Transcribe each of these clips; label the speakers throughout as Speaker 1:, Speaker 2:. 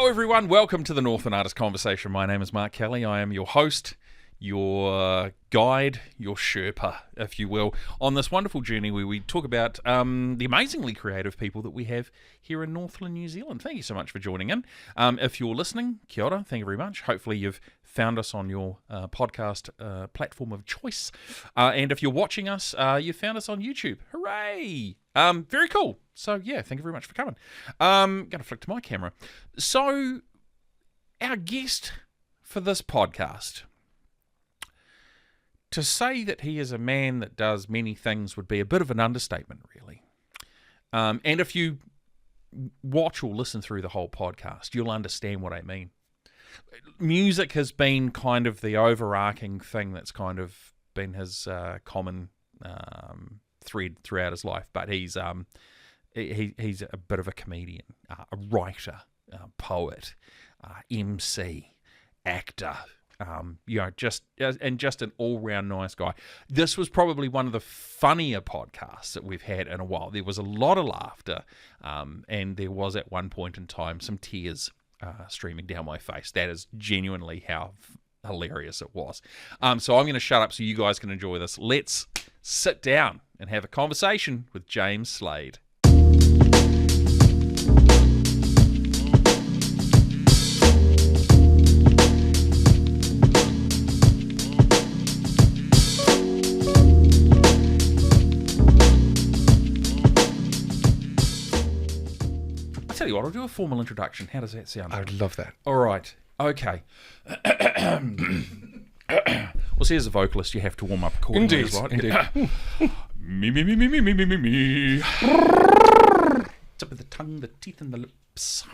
Speaker 1: Hello everyone, welcome to the Northland Artist Conversation. My name is Mark Kelly. I am your host, your guide, your Sherpa, if you will, on this wonderful journey where we talk about the amazingly creative people that we have here in Northland, New Zealand. Thank you so much for joining in. If you're listening, kia ora, thank you very much. Hopefully you've found us on your podcast platform of choice. And if you're watching us, you've found us on YouTube. Hooray! Very cool. So, yeah, thank you very much for coming. Going to flick to my camera. So, our guest for this podcast, to say that he is a man that does many things would be a bit of an understatement, really. And if you watch or listen through the whole podcast, you'll understand what I mean. Music has been kind of the overarching thing that's kind of been his common thread throughout his life, but he's a bit of a comedian, a writer, poet, MC, actor, just an all-round nice guy. This was probably one of the funnier podcasts that we've had in a while. There was a lot of laughter, and there was at one point in time some tears streaming down my face. That is genuinely how hilarious it was. So I'm going to shut up so you guys can enjoy this. Let's sit down and have a conversation with James Slade. I'll tell you what, I'll do a formal introduction. How does that sound?
Speaker 2: I would love that.
Speaker 1: All right. Okay. Well, see, as a vocalist, you have to warm up accordingly.
Speaker 2: Indeed,
Speaker 1: right?
Speaker 2: indeed.
Speaker 1: Me. Tip of the tongue, the teeth, and the lips.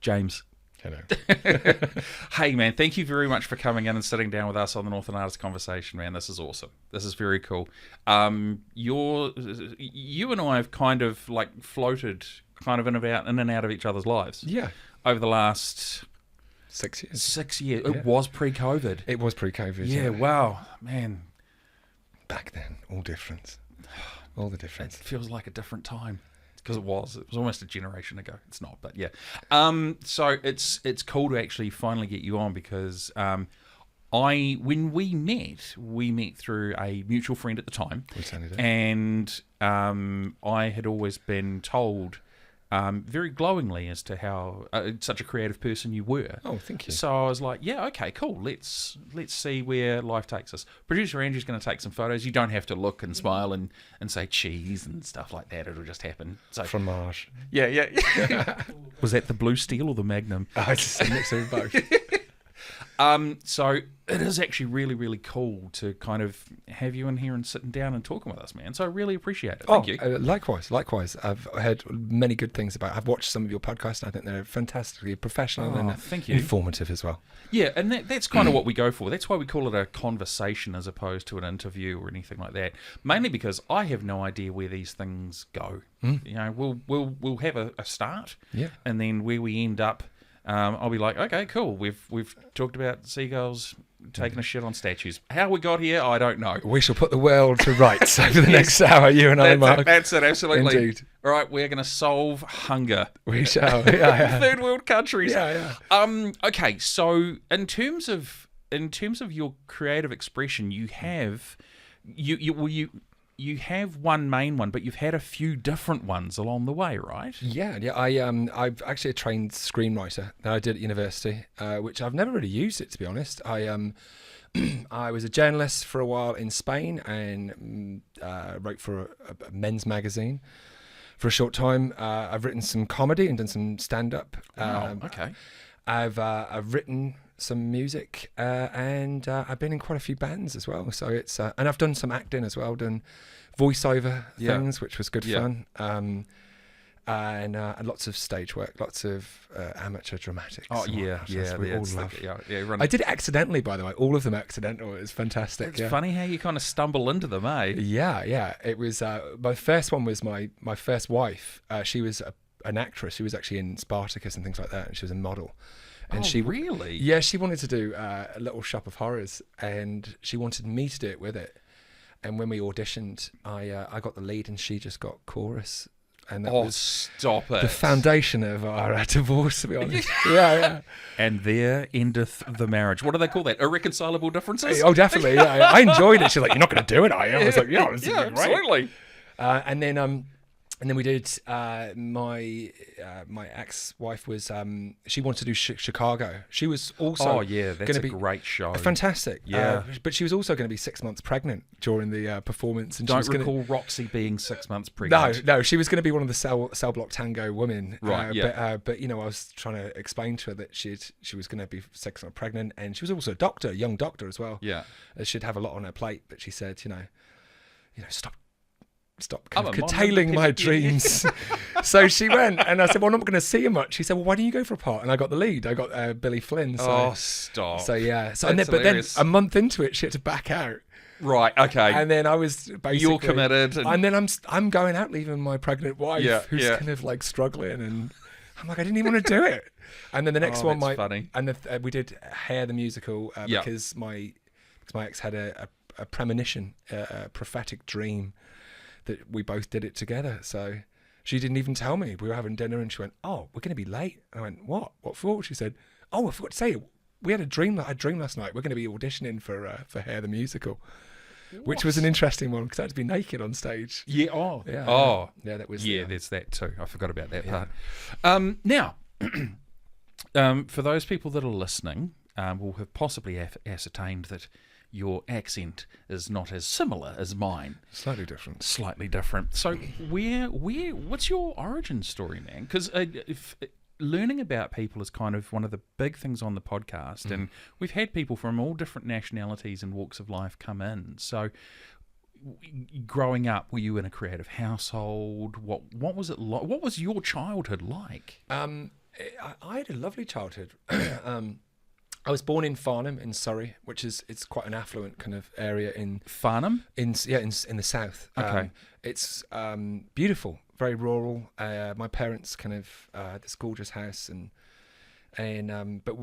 Speaker 1: James.
Speaker 2: Hello.
Speaker 1: Hey, man, thank you very much for coming in and sitting down with us on the Northern Artist Conversation, man. This is awesome. This is very cool. You and I have kind of like floated kind of in and out of each other's lives.
Speaker 2: Yeah.
Speaker 1: Over the last
Speaker 2: 6 years.
Speaker 1: 6 years.
Speaker 2: Yeah.
Speaker 1: It was pre-COVID.
Speaker 2: It was pre-COVID.
Speaker 1: Yeah, wow, man.
Speaker 2: Back then, all difference. All the
Speaker 1: It
Speaker 2: difference.
Speaker 1: feels like a different time. Because it was almost a generation ago. It's not, but yeah. So it's cool to actually finally get you on because when we met through a mutual friend at the time.
Speaker 2: We certainly did.
Speaker 1: And I had always been told very glowingly as to how such a creative person you were.
Speaker 2: Oh, thank you.
Speaker 1: So I was like, yeah, okay, cool. Let's see where life takes us. Producer Andrew's going to take some photos. You don't have to look and smile and say cheese and stuff like that. It'll just happen. So
Speaker 2: Fromage.
Speaker 1: yeah. Was that the Blue Steel or the Magnum?
Speaker 2: I just mix of both.
Speaker 1: So it is actually really, really cool to kind of have you in here and sitting down and talking with us, man. So I really appreciate it. Thank you.
Speaker 2: Likewise. I've heard many good things about. I've watched some of your podcasts, and I think they're fantastically professional and
Speaker 1: thank you.
Speaker 2: informative as well.
Speaker 1: Yeah, and that's kind of what we go for. That's why we call it a conversation as opposed to an interview or anything like that. Mainly because I have no idea where these things go. You know, we'll have a start, and then where we end up. I'll be like, okay, cool. We've talked about seagulls taking a shit on statues. How we got here, I don't know.
Speaker 2: We shall put the world to rights over the next hour, you and I, Mark.
Speaker 1: That's it, absolutely.
Speaker 2: Indeed.
Speaker 1: All right, we're going to solve hunger.
Speaker 2: We shall. Yeah.
Speaker 1: Third world countries.
Speaker 2: Yeah.
Speaker 1: Okay, so in terms of your creative expression, you have you have one main one, but you've had a few different ones along the way, right?
Speaker 2: Yeah. I've actually a trained screenwriter that I did at university, which I've never really used it, to be honest. I was a journalist for a while in Spain and wrote for a men's magazine for a short time. I've written some comedy and done some stand-up.
Speaker 1: Okay.
Speaker 2: I've written some music and I've been in quite a few bands as well. So it's and I've done some acting as well. Done voiceover things, which was good fun. And lots of stage work, lots of amateur dramatics.
Speaker 1: Oh yeah.
Speaker 2: We all love.
Speaker 1: Right.
Speaker 2: I did it accidentally, by the way. All of them accidental. It was fantastic.
Speaker 1: It's funny how you kind of stumble into them, eh?
Speaker 2: Yeah. It was my first one was my first wife. She was an actress. She was actually in Spartacus and things like that, and she was a model. And she
Speaker 1: really?
Speaker 2: Yeah, she wanted to do a Little Shop of Horrors, and she wanted me to do it with it. And when we auditioned, I got the lead, and she just got chorus. and that
Speaker 1: Oh,
Speaker 2: was
Speaker 1: stop it.
Speaker 2: the foundation of our divorce, to be honest. Yeah.
Speaker 1: And there endeth the marriage. What do they call that? Irreconcilable differences?
Speaker 2: Oh, definitely. Yeah, I enjoyed it. She's like, "You're not going to do it, are you?" I was like, "Yeah, it's
Speaker 1: yeah,
Speaker 2: great."
Speaker 1: absolutely.
Speaker 2: And then we did. My ex-wife was. She wanted to do Chicago. She was also.
Speaker 1: Oh yeah, that's a great show.
Speaker 2: Fantastic.
Speaker 1: Yeah,
Speaker 2: but she was also going to be 6 months pregnant during the performance. And
Speaker 1: don't
Speaker 2: she was
Speaker 1: recall Roxy being 6 months pregnant.
Speaker 2: No, she was going to be one of the cell block tango women.
Speaker 1: Right. Yeah.
Speaker 2: But I was trying to explain to her that she was going to be 6 months pregnant, and she was also a doctor, young doctor as well.
Speaker 1: Yeah.
Speaker 2: She'd have a lot on her plate, but she said, stop
Speaker 1: I'm
Speaker 2: curtailing my dreams. So she went, and I said, "Well, I'm not going to see you much." She said, "Well, why don't you go for a part?" And I got the lead. I got Billy Flynn. So,
Speaker 1: oh, stop.
Speaker 2: So yeah. So
Speaker 1: but
Speaker 2: then a month into it, she had to back out.
Speaker 1: Right. Okay.
Speaker 2: And then I was basically
Speaker 1: you're committed,
Speaker 2: and then I'm going out, leaving my pregnant wife, who's
Speaker 1: yeah.
Speaker 2: kind of like struggling, and I'm like, I didn't even want to do it. And then the next one,
Speaker 1: funny.
Speaker 2: And we did Hair the musical because my ex had a premonition, a prophetic dream that we both did it together. So she didn't even tell me. We were having dinner and she went, "Oh, we're going to be late." I went, "What? What for?" She said, "Oh, I forgot to say, we had a dream. I had a dream last night. We're going to be auditioning for Hair the musical." What? Which was an interesting one because I had to be naked on stage.
Speaker 1: Yeah. Oh.
Speaker 2: Yeah.
Speaker 1: Oh.
Speaker 2: Yeah, that was.
Speaker 1: Yeah, there's that too. I forgot about that part. Now, for those people that are listening, will have possibly ascertained that your accent is not as similar as mine.
Speaker 2: Slightly different.
Speaker 1: So what's your origin story, man? Because learning about people is kind of one of the big things on the podcast, and we've had people from all different nationalities and walks of life come in. So growing up, were you in a creative household? What was it like? What was your childhood like?
Speaker 2: I had a lovely childhood. I was born in Farnham in Surrey, which it's quite an affluent kind of area in
Speaker 1: Farnham.
Speaker 2: In the south.
Speaker 1: Okay,
Speaker 2: it's beautiful, very rural. My parents kind of had this gorgeous house, but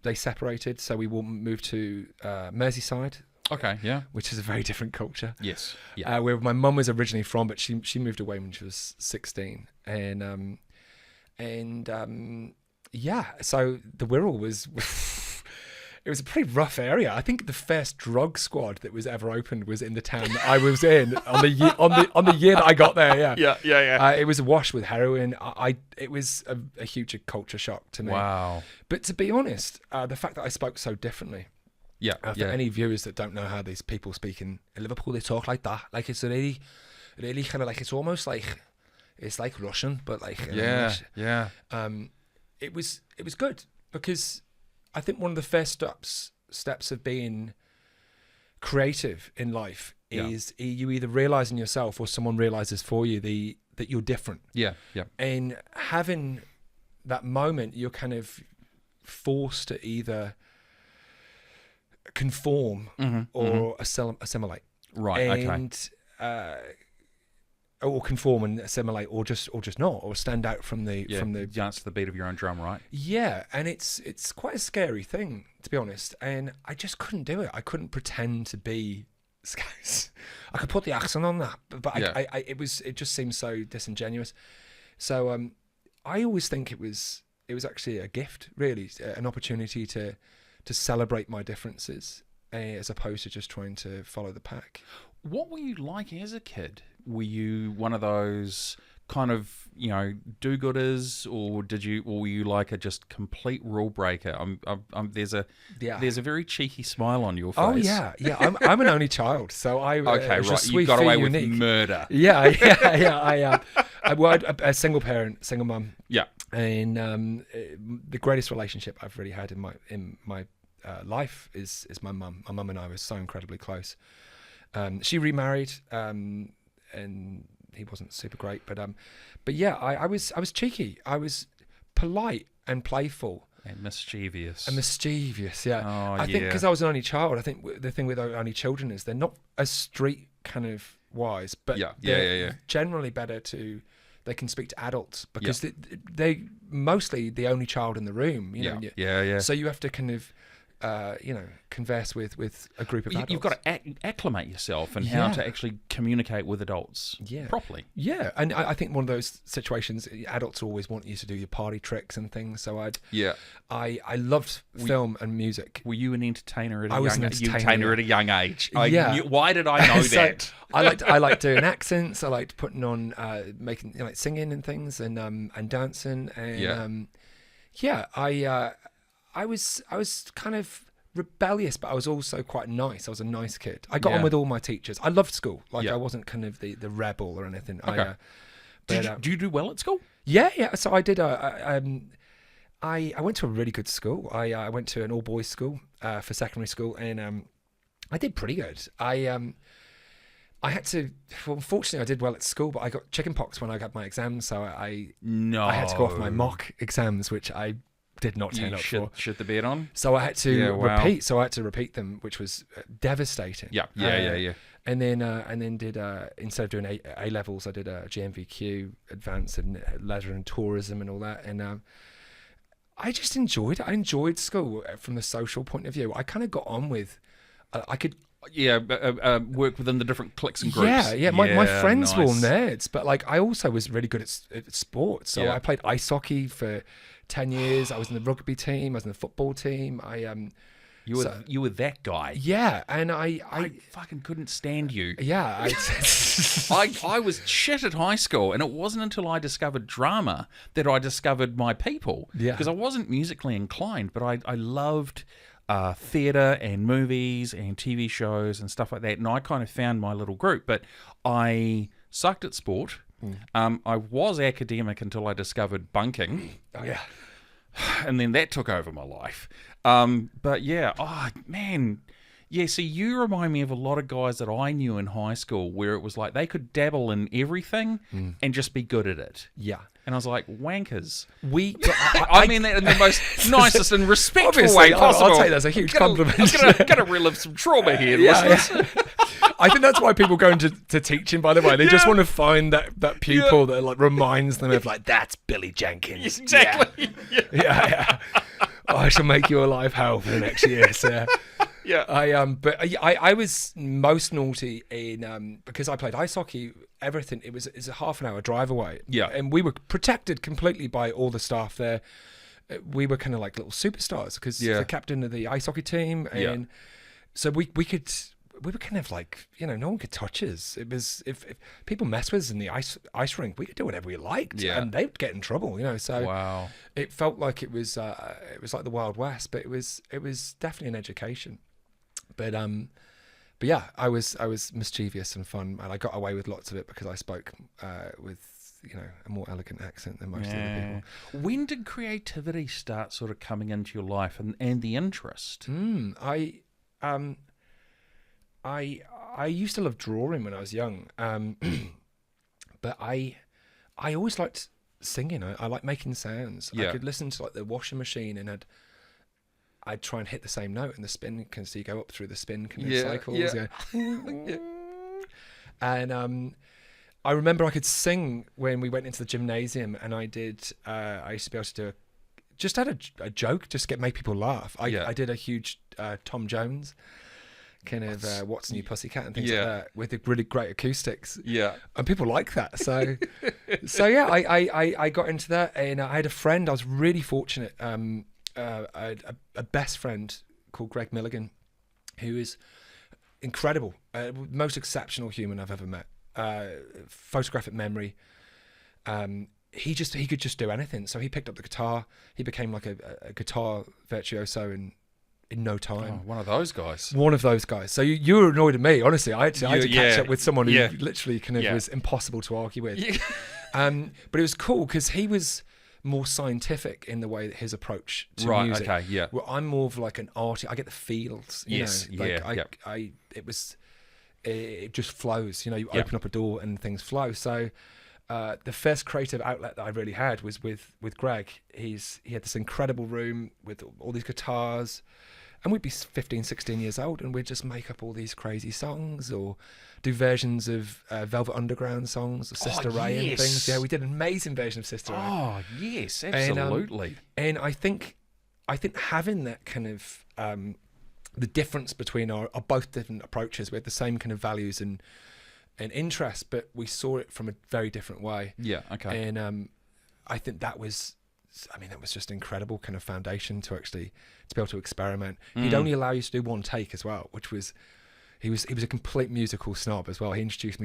Speaker 2: they separated, so we moved to Merseyside.
Speaker 1: Okay, yeah,
Speaker 2: which is a very different culture.
Speaker 1: Yes, yeah.
Speaker 2: Where my mum was originally from, but she moved away when she was 16, yeah. So the Wirral was. It was a pretty rough area. I think the first drug squad that was ever opened was in the town that I was in on the year that I got there. Yeah. It was awash with heroin. It was a huge culture shock to me.
Speaker 1: Wow.
Speaker 2: But to be honest, the fact that I spoke so differently. For any viewers that don't know how these people speak in Liverpool, they talk like that. Like it's really, really kind of like it's almost like it's like Russian, but like English. It was good because. I think one of the first steps of being creative in life is you either realize in yourself or someone realizes for you that you're different. Yeah. And having that moment, you're kind of forced to either conform or assimilate.
Speaker 1: Right.
Speaker 2: And, or conform and assimilate, or just not, or stand out from the
Speaker 1: dance to the beat of your own drum, right?
Speaker 2: Yeah, and it's quite a scary thing, to be honest. And I just couldn't do it. I couldn't pretend to be Scouse. I could put the accent on that, but it just seems so disingenuous. So I always think it was actually a gift, really, an opportunity to celebrate my differences as opposed to just trying to follow the pack.
Speaker 1: What were you like as a kid? Were you one of those kind of, do-gooders, or were you like a just complete rule breaker? There's a very cheeky smile on your face.
Speaker 2: Oh yeah. I'm an only child, so I
Speaker 1: okay, right. You got away with murder.
Speaker 2: Yeah. I had a single parent, single mum.
Speaker 1: Yeah.
Speaker 2: And the greatest relationship I've really had in my life is my mum. My mum and I were so incredibly close. She remarried, and he wasn't super great, but yeah, I was cheeky. I was polite and playful
Speaker 1: and mischievous.
Speaker 2: Yeah. I think because I was an only child. I think the thing with only children is they're not as street kind of wise, but they're generally better to. They can speak to adults because they mostly the only child in the room. You know?
Speaker 1: Yeah.
Speaker 2: So you have to kind of converse with a group of adults.
Speaker 1: You've got to acclimate yourself and how to actually communicate with adults properly.
Speaker 2: Yeah, and I think one of those situations, adults always want you to do your party tricks and things. So I loved film and music.
Speaker 1: Were you an entertainer at
Speaker 2: a
Speaker 1: young age?
Speaker 2: Yeah.
Speaker 1: Why did I know that?
Speaker 2: I liked doing accents. I liked putting on making singing and things and dancing and I was kind of rebellious, but I was also quite nice. I was a nice kid. I got on with all my teachers. I loved school. I wasn't kind of the rebel or anything.
Speaker 1: Okay. Did you do well at school?
Speaker 2: Yeah. So I did. I went to a really good school. I went to an all boys school for secondary school, and I did pretty good. I had to. Well, unfortunately, I did well at school, but I got chickenpox when I got my exams, so I had to go off my mock exams, which I did not turn up for.
Speaker 1: Shit the bed on.
Speaker 2: So I had to repeat. So I had to repeat them, which was devastating.
Speaker 1: Yeah.
Speaker 2: And then did instead of doing A levels, I did a GMVQ, advanced in leisure and tourism and all that. And I just enjoyed it. I enjoyed school from the social point of view. I kind of got on with. I could.
Speaker 1: Work within the different cliques and groups.
Speaker 2: Yeah. My friends were all nerds, but I also was really good at sports. So I played ice hockey for 10 years. I was in the rugby team. I was in the football team.
Speaker 1: You were that guy.
Speaker 2: Yeah, and I
Speaker 1: fucking couldn't stand you.
Speaker 2: Yeah,
Speaker 1: I was shit at high school, and it wasn't until I discovered drama that I discovered my people.
Speaker 2: Yeah,
Speaker 1: because I wasn't musically inclined, but I loved theatre and movies and TV shows and stuff like that, and I kind of found my little group. But I sucked at sport. I was academic until I discovered bunking.
Speaker 2: Oh yeah.
Speaker 1: And then that took over my life. But see, you remind me of a lot of guys that I knew in high school where it was like they could dabble in everything and just be good at it.
Speaker 2: Yeah.
Speaker 1: And I was like, wankers.
Speaker 2: I
Speaker 1: mean that in the most nicest and respectful way possible.
Speaker 2: I'll take that as a huge compliment.
Speaker 1: I'm gonna relive some trauma here, listeners.
Speaker 2: Yeah. I think that's why people go into teaching, by the way. They just want to find that pupil that reminds them of that's Billy Jenkins.
Speaker 1: Yes, exactly.
Speaker 2: Yeah. I shall make you a live hell for the next year. So
Speaker 1: yeah.
Speaker 2: I was most naughty in because I played ice hockey. Everything it's a half an hour drive away.
Speaker 1: Yeah,
Speaker 2: and we were protected completely by all the staff there. We were kind of like little superstars because the captain of the ice hockey team, and so we were kind of no one could touch us. It was if people mess with us in the ice rink, we could do whatever we liked, and they'd get in trouble. So
Speaker 1: wow,
Speaker 2: it felt like it was like the Wild West, but it was definitely an education. But yeah, I was mischievous and fun, and I got away with lots of it because I spoke with a more elegant accent than most other people.
Speaker 1: When did creativity start sort of coming into your life and the interest?
Speaker 2: I used to love drawing when I was young, but I always liked singing. I like making sounds. I could listen to the washing machine and I'd try and hit the same note in the spin, so you go up through the spin kind of cycles. And I remember I could sing when we went into the gymnasium, and I used to be able to do a joke, just make people laugh. I did a huge Tom Jones kind of What's New Pussycat and things like that with the really great acoustics. Yeah, and people like that. So I got into that, and I had a friend. I was really fortunate. A best friend called Greg Milligan, who is incredible, most exceptional human I've ever met. Photographic memory. He could just do anything. So he picked up the guitar. He became like a guitar virtuoso in no time.
Speaker 1: Oh, one of those guys.
Speaker 2: So you were annoyed at me, honestly. I had to catch up with someone who literally kind of was impossible to argue with. But it was cool because he was more scientific in the way that his approach to music.
Speaker 1: Okay, yeah.
Speaker 2: Well, I'm more of like an artist. I get the feels. It just flows. You open up a door and things flow. So the first creative outlet that I really had was with Greg. He had this incredible room with all these guitars, and we'd be 15, 16 years old, and we'd just make up all these crazy songs or do versions of Velvet Underground songs, or Sister Ray and things. Yeah, we did an amazing version of Sister Ray.
Speaker 1: Oh, yes, absolutely.
Speaker 2: And I think I think having that kind of the difference between our both different approaches, we had the same kind of values and interests, but we saw it from a very different way.
Speaker 1: Yeah. Okay.
Speaker 2: And I think that was just incredible kind of foundation to be able to experiment. He'd only allow you to do one take as well, which was he was a complete musical snob as well. We introduced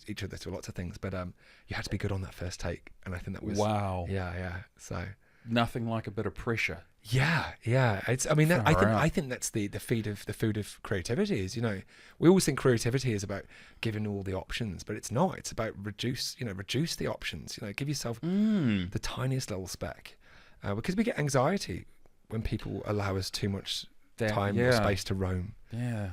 Speaker 2: each other to lots of things, but you had to be good on that first take, and I think that was
Speaker 1: wow.
Speaker 2: Yeah. So
Speaker 1: nothing like a bit of pressure.
Speaker 2: Yeah. I think that's the food of creativity is, we always think creativity is about giving all the options, but it's not. It's about reduce the options. Give yourself the tiniest little speck, because we get anxiety when people allow us too much time or space to roam.
Speaker 1: Yeah,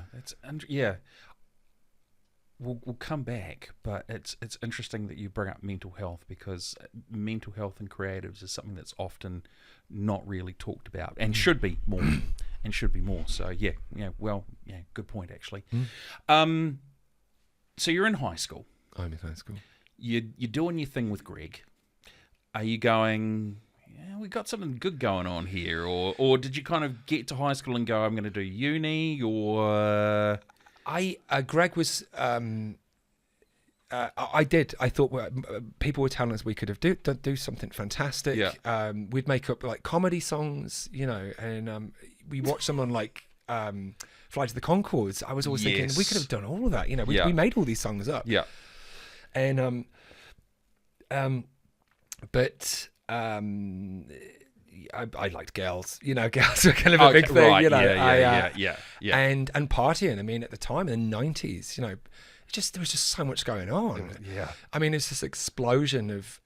Speaker 1: We'll come back, but it's interesting that you bring up mental health, because mental health in creatives is something that's often not really talked about and should be more. So good point actually. So you're in high school.
Speaker 2: I'm in high school.
Speaker 1: You're doing your thing with Greg. Are you going, we got something good going on here, or did you kind of get to high school and go, I'm going to do uni, or?
Speaker 2: Greg was. I did. I thought people were telling us we could have do something fantastic.
Speaker 1: Yeah.
Speaker 2: We'd make up like comedy songs, and we watched someone like Fly to the Conchords. I was always thinking we could have done all of that. We made all these songs up.
Speaker 1: Yeah.
Speaker 2: And I liked girls. Girls were kind of a big thing.
Speaker 1: Right.
Speaker 2: Yeah.
Speaker 1: Yeah.
Speaker 2: And partying. I mean, at the time in the 90s, there was just so much going on.
Speaker 1: Yeah.
Speaker 2: I mean, it's this explosion of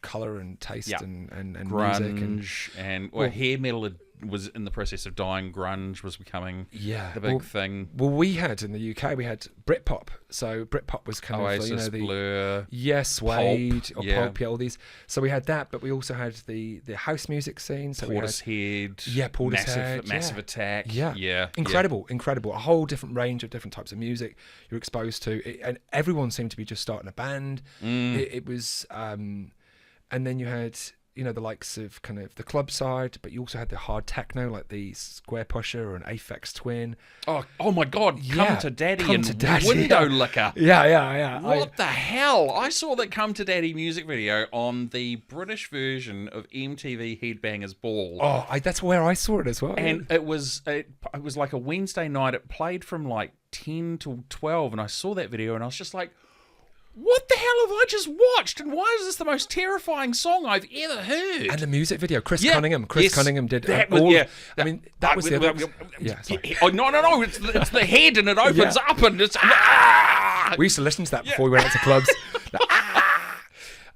Speaker 2: color and taste and
Speaker 1: grunge
Speaker 2: music
Speaker 1: and hair metal was in the process of dying. Grunge was becoming the big thing.
Speaker 2: Well, we had in the UK, we had Britpop. So Britpop was kind
Speaker 1: Oasis,
Speaker 2: of
Speaker 1: Blur,
Speaker 2: Suede,
Speaker 1: Pulp,
Speaker 2: all these. So we had that, but we also had the house music scene. So
Speaker 1: Portishead, Massive Attack.
Speaker 2: Yeah. Incredible. A whole different range of different types of music you're exposed to, and everyone seemed to be just starting a band. It was, and then you had the likes of kind of the club side, but you also had the hard techno like the Square Pusher or an Aphex Twin.
Speaker 1: Oh my God! Come to Daddy Window Licker.
Speaker 2: Yeah.
Speaker 1: What the hell? I saw that Come to Daddy music video on the British version of MTV Headbangers Ball.
Speaker 2: That's where I saw it as well.
Speaker 1: And it was like a Wednesday night. It played from like 10 to 12, and I saw that video, and I was just like, what the hell have I just watched? And why is this the most terrifying song I've ever heard?
Speaker 2: And the music video, Chris Cunningham did
Speaker 1: that.
Speaker 2: I mean, that was the other.
Speaker 1: No. It's the head, and it opens up, and it's.
Speaker 2: We used to listen to that before we went out to clubs.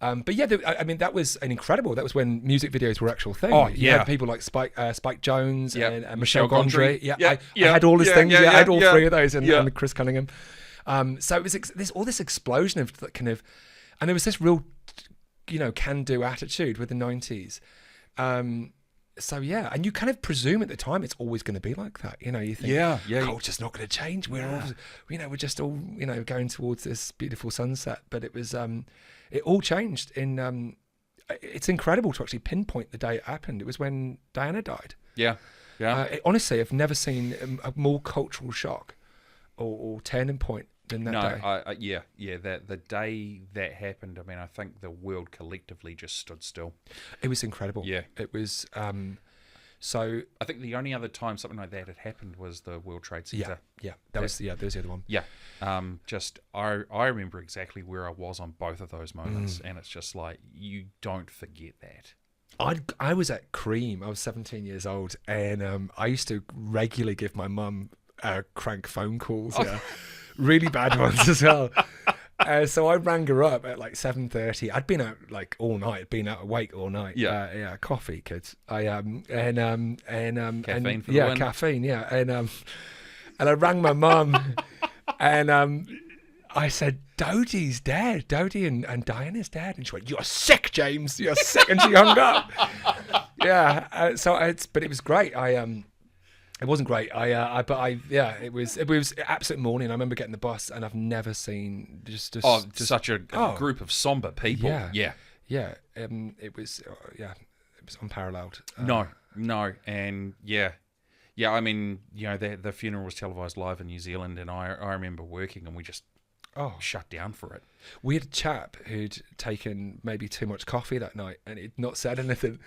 Speaker 2: But that was an incredible. That was when music videos were an actual thing. You had people like Spike Jones and Michel Gondry. I had all his things. I had all three of those, and Chris Cunningham. So it was all this explosion of kind of, and there was this real, can-do attitude with the 90s. So yeah, and you kind of presume at the time it's always going to be like that. You think, culture's not going to change. We're just all, going towards this beautiful sunset. But it was, it all changed in. It's incredible to actually pinpoint the day it happened. It was when Diana died.
Speaker 1: Yeah.
Speaker 2: Honestly, I've never seen a more cultural shock or turning point than that day.
Speaker 1: The day that happened, I mean, I think the world collectively just stood still.
Speaker 2: It was incredible.
Speaker 1: Yeah.
Speaker 2: It was, so...
Speaker 1: I think the only other time something like that had happened was the World Trade Center.
Speaker 2: That was the other one.
Speaker 1: Yeah. I remember exactly where I was on both of those moments, and it's just like, you don't forget that.
Speaker 2: I was at Cream. I was 17 years old, and I used to regularly give my mum crank phone calls, really bad ones as well. So I rang her up at like 7:30. I'd been out like all night, been out awake all night. Coffee, kids.
Speaker 1: Caffeine for the win.
Speaker 2: Caffeine, and I rang my mum, and I said, Dodie's dead. Dodie and Diana's dead. And she went, "You're sick, James. You're sick." And she hung up. But it was great. It wasn't great. It was absolute morning. I remember getting the bus, and I've never seen just such
Speaker 1: a group of somber people.
Speaker 2: It was was unparalleled.
Speaker 1: No, and yeah. I mean, the funeral was televised live in New Zealand, and I remember working, and we just shut down for it.
Speaker 2: We had a chap who'd taken maybe too much coffee that night, and he'd not said anything.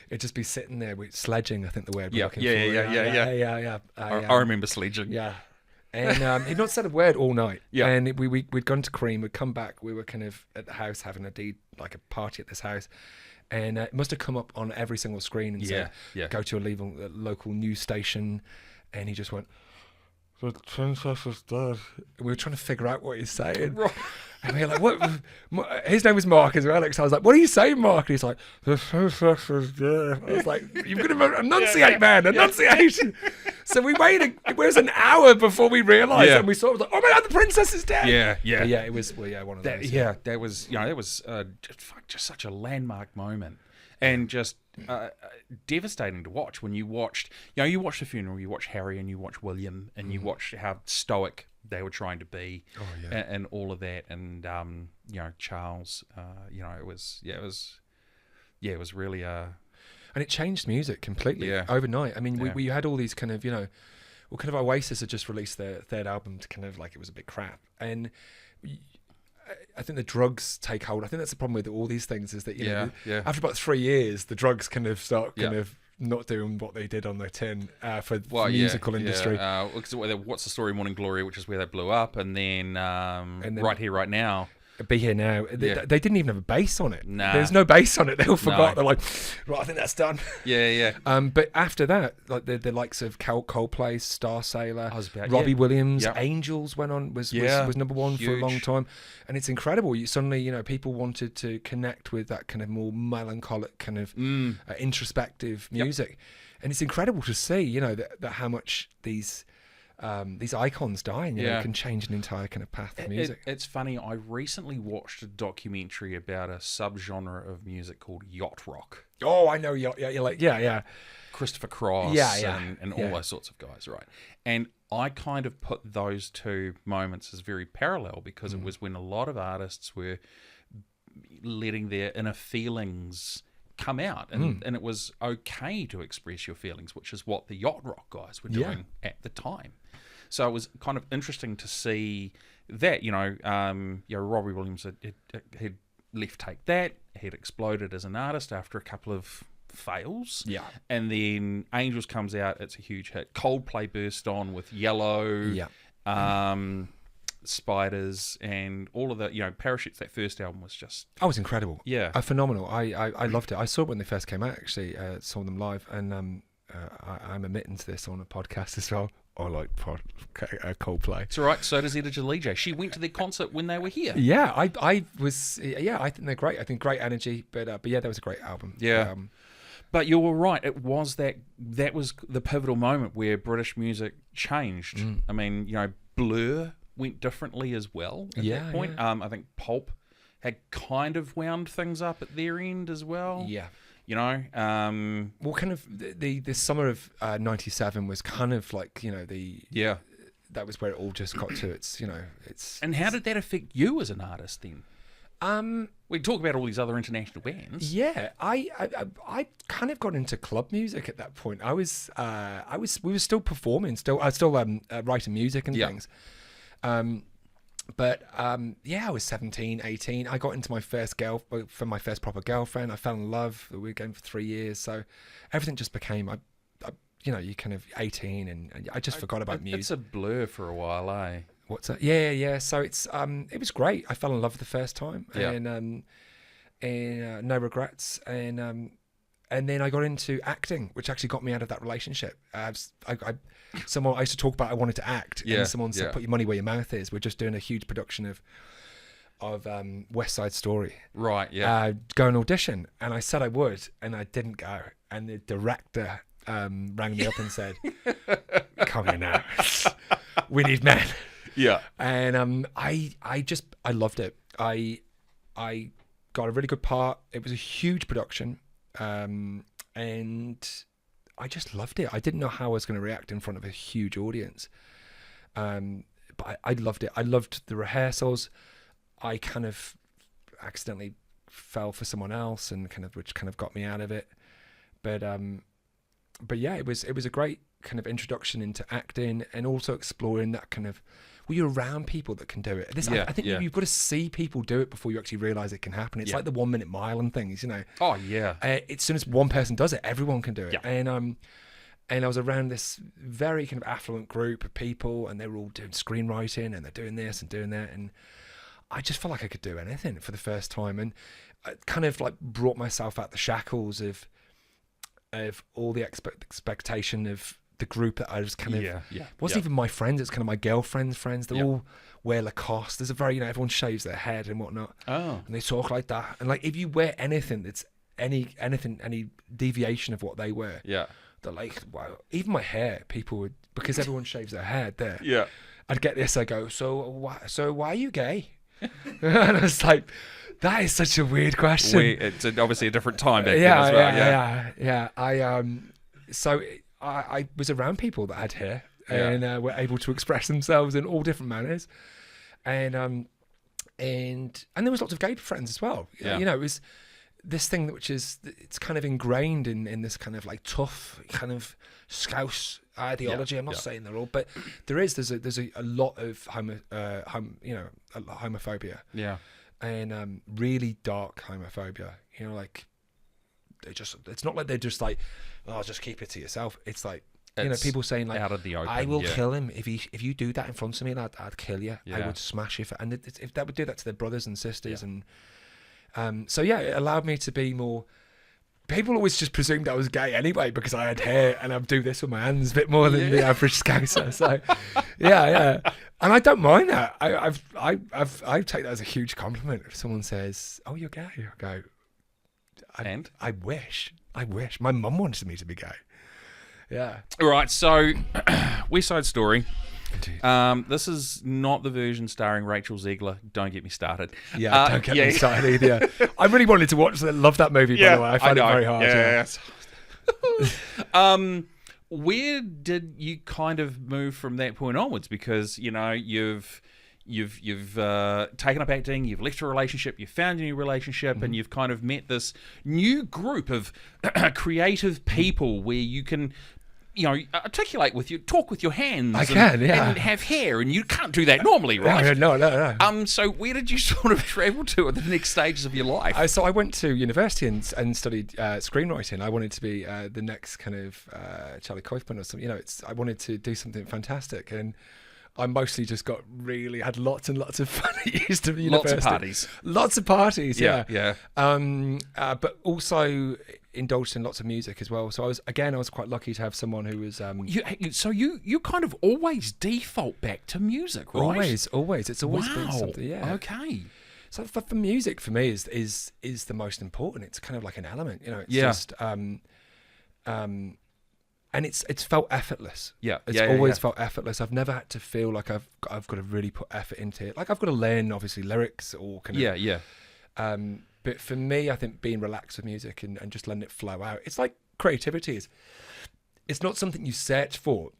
Speaker 2: He'd just be sitting there with sledging, I think the word we're looking for.
Speaker 1: Yeah. I remember sledging.
Speaker 2: Yeah. And he'd not said a word all night.
Speaker 1: Yeah.
Speaker 2: And we'd gone to Cream, we'd come back, we were kind of at the house having a party at this house. And it must have come up on every single screen and said, go to a local news station. And he just went, the princess is dead. And we were trying to figure out what he's saying.
Speaker 1: Right.
Speaker 2: And we were like, what? His name was Mark as well. So I was like, what are you saying, Mark? And he's like, the princess is dead. I was like, you've got to enunciate, man, enunciation. So we waited, it was an hour before we realised, and we saw it was like, oh my God, the princess is dead.
Speaker 1: Yeah.
Speaker 2: But yeah, it was, one of those.
Speaker 1: That was just such a landmark moment. And just devastating to watch when you watched, you watch the funeral, you watch Harry and you watch William, and you watch how stoic they were trying to be, and all of that, and Charles, it was really and
Speaker 2: it changed music completely overnight. I mean, we had all these kind of Oasis had just released their third album to kind of like, it was a bit crap, and I think the drugs take hold. I think that's the problem with all these things, is that after about 3 years, the drugs kind of start not doing what they did on their tin for the musical industry.
Speaker 1: What's the Story, Morning Glory, which is where they blew up, and then Right Here, Right Now.
Speaker 2: Be Here Now. They didn't even have a bass on it.
Speaker 1: Nah.
Speaker 2: There's no bass on it. They all forgot. They're like, right, I think that's done.
Speaker 1: Yeah.
Speaker 2: But after that, like the likes of Coldplay, Star Sailor, Robbie Williams, Angels was number one for a long time, and it's incredible. Suddenly, people wanted to connect with that kind of more melancholic, kind of introspective music, and it's incredible to see, that how much these icons dying, can change an entire kind of path of music.
Speaker 1: It's funny. I recently watched a documentary about a subgenre of music called yacht rock.
Speaker 2: Oh, I know yacht. Yeah.
Speaker 1: Christopher Cross and all those sorts of guys, right? And I kind of put those two moments as very parallel, because it was when a lot of artists were letting their inner feelings come out, and it was okay to express your feelings, which is what the yacht rock guys were doing at the time. So it was kind of interesting to see that, Robbie Williams had left Take That, he'd exploded as an artist after a couple of fails.
Speaker 2: Yeah.
Speaker 1: And then Angels comes out, it's a huge hit. Coldplay burst on with Yellow, Spiders, and all of the, Parachutes. That first album was just...
Speaker 2: Oh, it was incredible.
Speaker 1: Yeah.
Speaker 2: Phenomenal. I loved it. I saw it when they first came out, actually. Saw them live, and I'm admitting to this on a podcast as well. I like Coldplay.
Speaker 1: It's all right. So does Etta Jalije. She went to their concert when they were here.
Speaker 2: Yeah, I think they're great. I think great energy, but yeah, that was a great album.
Speaker 1: Yeah. But you were right. It was that was the pivotal moment where British music changed. I mean, Blur went differently as well at that point.
Speaker 2: Yeah.
Speaker 1: I think Pulp had kind of wound things up at their end as well.
Speaker 2: Yeah.
Speaker 1: Well,
Speaker 2: kind of the summer of '97 was kind of like that was where it all just got to its.
Speaker 1: And how did that affect you as an artist then? We talk about all these other international bands.
Speaker 2: Yeah, I kind of got into club music at that point. We were still performing, I was still writing music and things. But I was 17, 18. I got into my first proper girlfriend. I fell in love. We were going for 3 years. So everything just became, you kind of 18, and I just forgot about music.
Speaker 1: It's a blur for a while, eh?
Speaker 2: What's that? Yeah. So it was great. I fell in love the first time, and no regrets. And then I got into acting, which actually got me out of that relationship. Someone I used to talk about, I wanted to act, and someone said, "Put your money where your mouth is." We're just doing a huge production of West Side Story.
Speaker 1: Right. Yeah.
Speaker 2: Go and audition, and I said I would, and I didn't go. And the director rang me up and said, "Come here now, we need men."
Speaker 1: Yeah.
Speaker 2: And I loved it. I got a really good part. It was a huge production. And I just loved it. I didn't know how I was going to react in front of a huge audience. But I loved it. I loved the rehearsals. I kind of accidentally fell for someone else, and which got me out of it. but yeah, it was a great kind of introduction into acting, and also exploring that kind of, well, you're around people that can do it. I think you've got to see people do it before you actually realize it can happen. It's like the 1 minute mile and things, you know.
Speaker 1: Oh yeah.
Speaker 2: As soon as one person does it, everyone can do it.
Speaker 1: Yeah.
Speaker 2: And I was around this very kind of affluent group of people, and they were all doing screenwriting, and they're doing this and doing that, and I just felt like I could do anything for the first time, and I kind of like brought myself out the shackles of all the expectation of the group that I was kind of wasn't even my friends, it's kind of my girlfriend's friends. They all wear Lacoste. There's a very, you know, everyone shaves their head and whatnot, and they talk like that, and like if you wear anything that's any deviation of what they wear, they're like, wow. Even my hair, people would, because everyone shaves their head there, I'd get this, I go, so why are you gay? And I was like, that is such a weird question.
Speaker 1: It's obviously a different time back then as well.
Speaker 2: I was around people that had hair and were able to express themselves in all different manners, and there was lots of gay friends as well. You know, it was this thing which is, it's kind of ingrained in this kind of like tough kind of Scouse ideology. I'm not saying they're all, but there's a lot of homophobia. And really dark homophobia. You know, like it's not like they're just like, oh, just keep it to yourself. It's like, you know, people saying like,
Speaker 1: out of the open,
Speaker 2: I will kill him if you do that in front of me, I'd kill you. I would smash you. And if that would do that to their brothers and sisters, and so it allowed me to be more. People always just presumed I was gay anyway because I had hair and I'd do this with my hands a bit more than the average Scouser. So, and I don't mind that. I take that as a huge compliment. If someone says, "Oh, you're gay," I go, I wish. My mum wanted me to be gay. Yeah.
Speaker 1: All right. So, West Side Story. This is not the version starring Rachel Zegler. Don't get me started.
Speaker 2: Don't get me started either. I really wanted to watch that. Love that movie, by the way. I found it very hard.
Speaker 1: Where did you kind of move from that point onwards? Because, you know, you've taken up acting, you've left a relationship, you've found a new relationship, and you've kind of met this new group of creative people where you can, you know, articulate with you, talk with your hands. And have hair, and you can't do that normally, right?
Speaker 2: No.
Speaker 1: So where did you sort of travel to at the next stages of your life?
Speaker 2: So I went to university and studied screenwriting. I wanted to be the next kind of Charlie Kaufman or something. You know, I wanted to do something fantastic, and I mostly just had lots and lots of fun at university. Lots of parties, yeah. But also indulged in lots of music as well. So I was quite lucky to have someone who was.
Speaker 1: You kind of always default back to music, right?
Speaker 2: Always. It's always been something. Yeah.
Speaker 1: Okay.
Speaker 2: So for music, for me, is the most important. It's kind of like an element, you know. It's just and it's felt effortless. It's always felt effortless. I've never had to feel like I've got to really put effort into it. Like I've got to learn obviously lyrics or kind of but for me, I think being relaxed with music and just letting it flow out. It's like creativity it's not something you search for.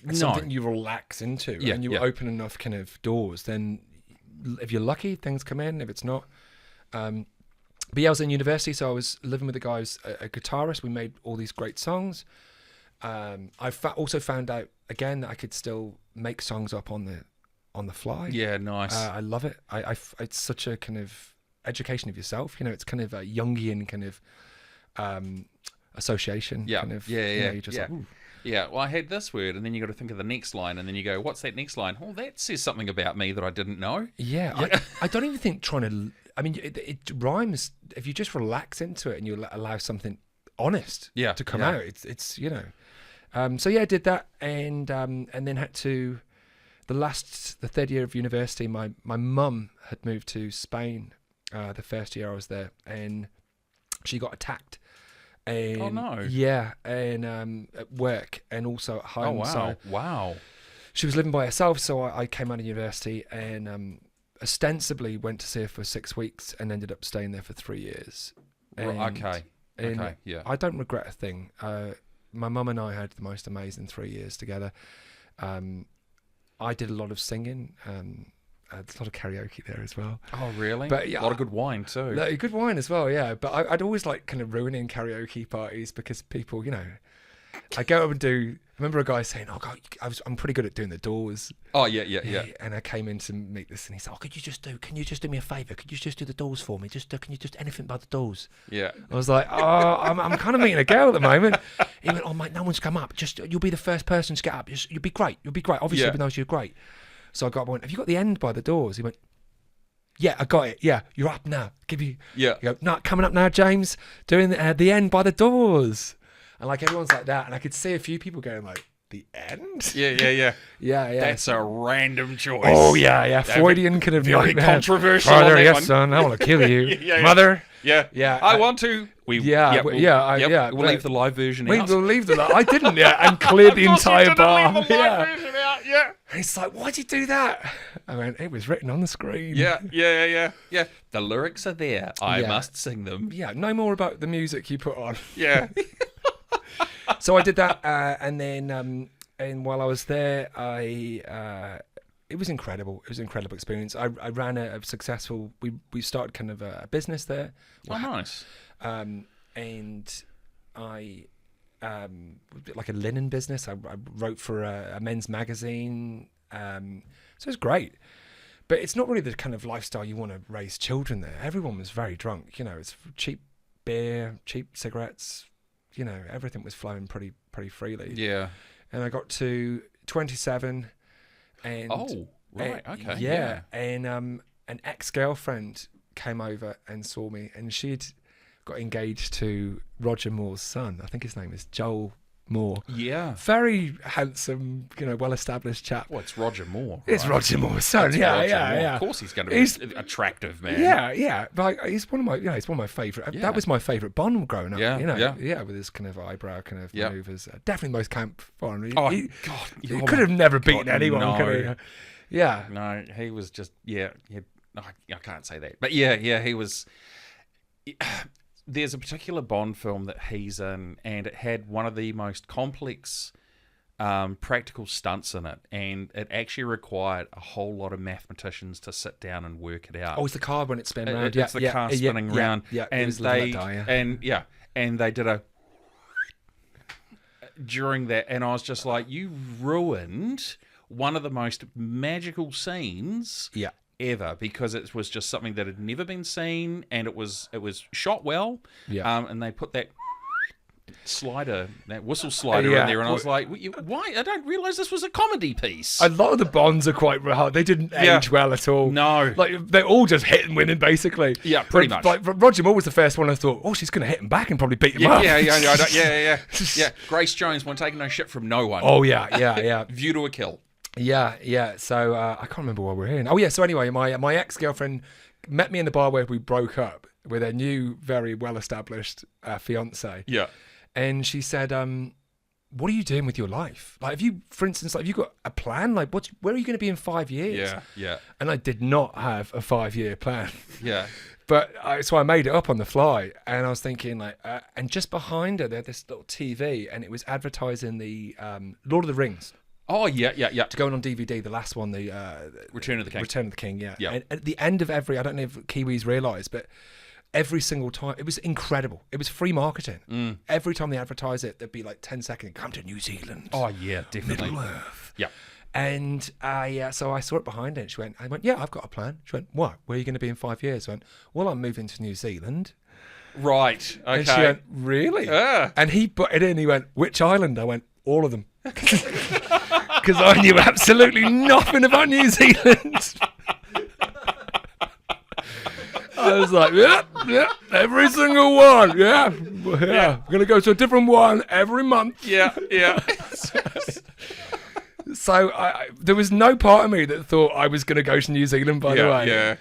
Speaker 2: It's something you relax into, and you open enough kind of doors. Then, if you're lucky, things come in. If it's not, but I was in university, so I was living with the guy who's a guitarist. We made all these great songs. I also found out again that I could still make songs up on the fly.
Speaker 1: Yeah, nice.
Speaker 2: I love it. It's such a kind of education of yourself. You know, it's kind of a Jungian kind of association. Kind of, you're just like, ooh.
Speaker 1: Yeah, well, I had this word, and then you got to think of the next line, and then you go, what's that next line? Oh, that says something about me that I didn't know.
Speaker 2: Yeah. I don't even think trying to... I mean, it rhymes if you just relax into it and you allow something honest to come out. It's you know... So I did that, and then had to... The third year of university, my mum had moved to Spain the first year I was there, and she got attacked. And,
Speaker 1: oh no!
Speaker 2: Yeah, and at work and also at home.
Speaker 1: Oh wow!
Speaker 2: So
Speaker 1: wow!
Speaker 2: She was living by herself, so I came out of university and ostensibly went to see her for 6 weeks and ended up staying there for 3 years.
Speaker 1: Okay. Yeah.
Speaker 2: I don't regret a thing. My mum and I had the most amazing 3 years together. I did a lot of singing there's a lot of karaoke there as well.
Speaker 1: Oh, really?
Speaker 2: But yeah,
Speaker 1: a lot of good wine too.
Speaker 2: No, good wine as well, yeah. But I'd always like kind of ruining karaoke parties because people, I go up and do. I remember a guy saying, "Oh God, I'm pretty good at doing the Doors."
Speaker 1: Oh yeah.
Speaker 2: And I came in to meet this, and he said, "Oh, can you just do me a favour? Could you just do the Doors for me? Can you just anything but the Doors?"
Speaker 1: Yeah.
Speaker 2: I was like, "Oh, I'm kind of meeting a girl at the moment." He went, "Oh mate, no one's come up. Just you'll be the first person to get up. You'll be great. Obviously, everyone knows you're great." So I got up and went, "Have you got the end by the Doors?" He went, "Yeah, I got it. Yeah, you're up now.
Speaker 1: Yeah.
Speaker 2: You go, no, coming up now, James, doing the end by the Doors." And like everyone's like that, and I could see a few people going like, "The end?"
Speaker 1: Yeah.
Speaker 2: Yeah.
Speaker 1: That's a random choice.
Speaker 2: Oh yeah. Freudian kind of
Speaker 1: very
Speaker 2: nightmare.
Speaker 1: controversial.
Speaker 2: Father,
Speaker 1: on that
Speaker 2: yes,
Speaker 1: one.
Speaker 2: son, I want to kill you.
Speaker 1: Yeah.
Speaker 2: Mother.
Speaker 1: Yeah. I want to. We'll
Speaker 2: Yeah.
Speaker 1: We'll leave the live version
Speaker 2: We
Speaker 1: out.
Speaker 2: will leave the. I didn't. Yeah, and cleared the
Speaker 1: Of course you
Speaker 2: entire
Speaker 1: didn't
Speaker 2: bar.
Speaker 1: leave the live version out, yeah.
Speaker 2: And he's like, "Why'd you do that?" I went, "It was written on the screen."
Speaker 1: Yeah. The lyrics are there. I must sing them.
Speaker 2: Yeah. No more about the music you put on.
Speaker 1: Yeah.
Speaker 2: So I did that, and then and while I was there, it was incredible. It was an incredible experience. I ran a successful. We started kind of a business there.
Speaker 1: Oh, nice.
Speaker 2: And I like a linen business. I wrote for a men's magazine. So it was great. But it's not really the kind of lifestyle you want to raise children there. Everyone was very drunk. It's cheap beer, cheap cigarettes. Everything was flowing pretty freely.
Speaker 1: Yeah.
Speaker 2: And I got to 27, and
Speaker 1: okay.
Speaker 2: yeah. And an ex-girlfriend came over and saw me, and she'd got engaged to Roger Moore's son. I think his name is Joel Moore.
Speaker 1: Yeah.
Speaker 2: Very handsome, well-established chap.
Speaker 1: Well, it's Roger Moore.
Speaker 2: It's
Speaker 1: right?
Speaker 2: Roger Moore's son.
Speaker 1: That's
Speaker 2: Yeah,
Speaker 1: Roger
Speaker 2: yeah,
Speaker 1: Moore.
Speaker 2: yeah.
Speaker 1: Of course, he's going to be an attractive man.
Speaker 2: Yeah. But he's one of my, he's one of my favourite.
Speaker 1: Yeah.
Speaker 2: That was my favourite Bond growing up.
Speaker 1: Yeah.
Speaker 2: With his kind of eyebrow kind of
Speaker 1: Yeah.
Speaker 2: manoeuvres. Definitely the most camp Bond.
Speaker 1: Oh,
Speaker 2: He
Speaker 1: God.
Speaker 2: could have never beaten
Speaker 1: God,
Speaker 2: anyone.
Speaker 1: no.
Speaker 2: Could he? Yeah.
Speaker 1: No, he was just, I can't say that. But he was... There's a particular Bond film that he's in, and it had one of the most complex practical stunts in it, and it actually required a whole lot of mathematicians to sit down and work it out.
Speaker 2: Oh, it's the car when it's spinning round.
Speaker 1: It's the car spinning round.
Speaker 2: Yeah,
Speaker 1: and they did a during that, and I was just like, you ruined one of the most magical scenes ever, because it was just something that had never been seen, and it was shot well. And they put that whistle slider in there, and I was like, why? I don't realise this was a comedy piece.
Speaker 2: A lot of the Bonds are quite hard. They didn't age well at all.
Speaker 1: No.
Speaker 2: Like, they're all just hitting winning, basically.
Speaker 1: Yeah, pretty much.
Speaker 2: Like, Roger Moore was the first one I thought, oh, she's going to hit him back and probably beat him up.
Speaker 1: Yeah. Grace Jones won't take no shit from no one.
Speaker 2: Oh, yeah.
Speaker 1: View to a kill.
Speaker 2: Yeah. So I can't remember why we're here. Oh, yeah. So anyway, my ex-girlfriend met me in the bar where we broke up with her new, very well-established fiance.
Speaker 1: Yeah.
Speaker 2: And she said, what are you doing with your life? Like, have you, for instance, have you got a plan? Like, where are you going to be in 5 years?
Speaker 1: Yeah.
Speaker 2: And I did not have a 5-year plan.
Speaker 1: Yeah.
Speaker 2: But so I made it up on the fly, and I was thinking like, and just behind her, they had this little TV, and it was advertising the Lord of the Rings.
Speaker 1: Oh, yeah.
Speaker 2: To go on DVD, the last one, the
Speaker 1: Return of the King.
Speaker 2: Return of the King, yeah.
Speaker 1: Yeah.
Speaker 2: And at the end of every, I don't know if Kiwis realise, but every single time, it was incredible. It was free marketing. Every time they advertise it, there'd be like 10 seconds, come to New Zealand.
Speaker 1: Oh, yeah, definitely.
Speaker 2: Middle Earth.
Speaker 1: Yeah.
Speaker 2: And so I saw it behind it. I went, yeah, I've got a plan. She went, what? Where are you going to be in 5 years? I went, well, I'm moving to New Zealand.
Speaker 1: Right. Okay.
Speaker 2: And she went, really? And he put it in. He went, which island? I went, all of them. Because I knew absolutely nothing about New Zealand. I was like, yeah, every single one. Yeah. I'm going to go to a different one every month.
Speaker 1: Yeah.
Speaker 2: So there was no part of me that thought I was going to go to New Zealand, by the way.
Speaker 1: Yeah.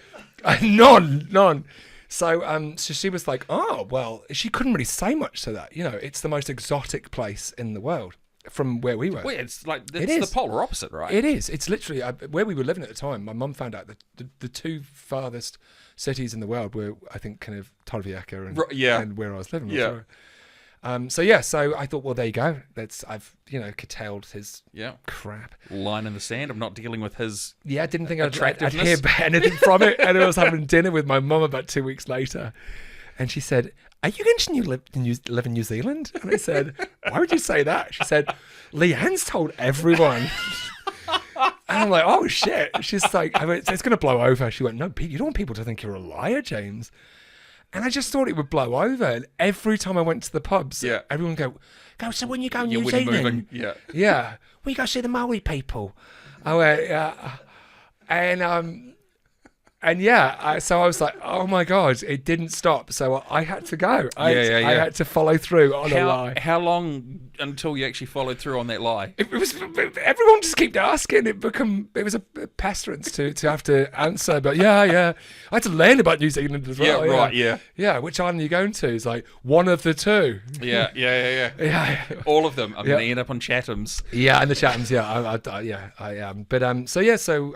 Speaker 2: None. So she was like, oh, well, she couldn't really say much to that. It's the most exotic place in the world from where we were.
Speaker 1: Well, it's like, it's the polar opposite, right?
Speaker 2: It is. It's literally, where we were living at the time, my mum found out that the two farthest cities in the world were, I think, kind of Torrevieja and where I was living.
Speaker 1: Yeah.
Speaker 2: So I thought, well, there you go. I've curtailed his crap.
Speaker 1: Line in the sand. I'm not dealing with his.
Speaker 2: Yeah, I didn't think I'd
Speaker 1: attractiveness.
Speaker 2: hear anything from it. And I was having dinner with my mum about 2 weeks later, and she said, "Are you going to live in New Zealand?" And I said, "Why would you say that?" She said, "Leanne's told everyone." And I'm like, "Oh shit!" She's like, "It's going to blow over." She went, "No, Pete, you don't want people to think you're a liar, James." And I just thought it would blow over. And every time I went to the pubs, everyone would go, "So when you go to New Zealand, when you go see the Maori people?" I went, "Yeah." So I was like, "Oh my god!" It didn't stop, so I had to go. I had to follow through on a lie.
Speaker 1: How long until you actually followed through on that lie?
Speaker 2: It was everyone just kept asking. It was a pestilence to have to answer. But I had to learn about New Zealand as well.
Speaker 1: Yeah, right.
Speaker 2: Yeah. Which island are you going to? It's like one of the two.
Speaker 1: Yeah. All of them. I'm going to end up on Chatham's.
Speaker 2: Yeah, and the Chathams. I am. But so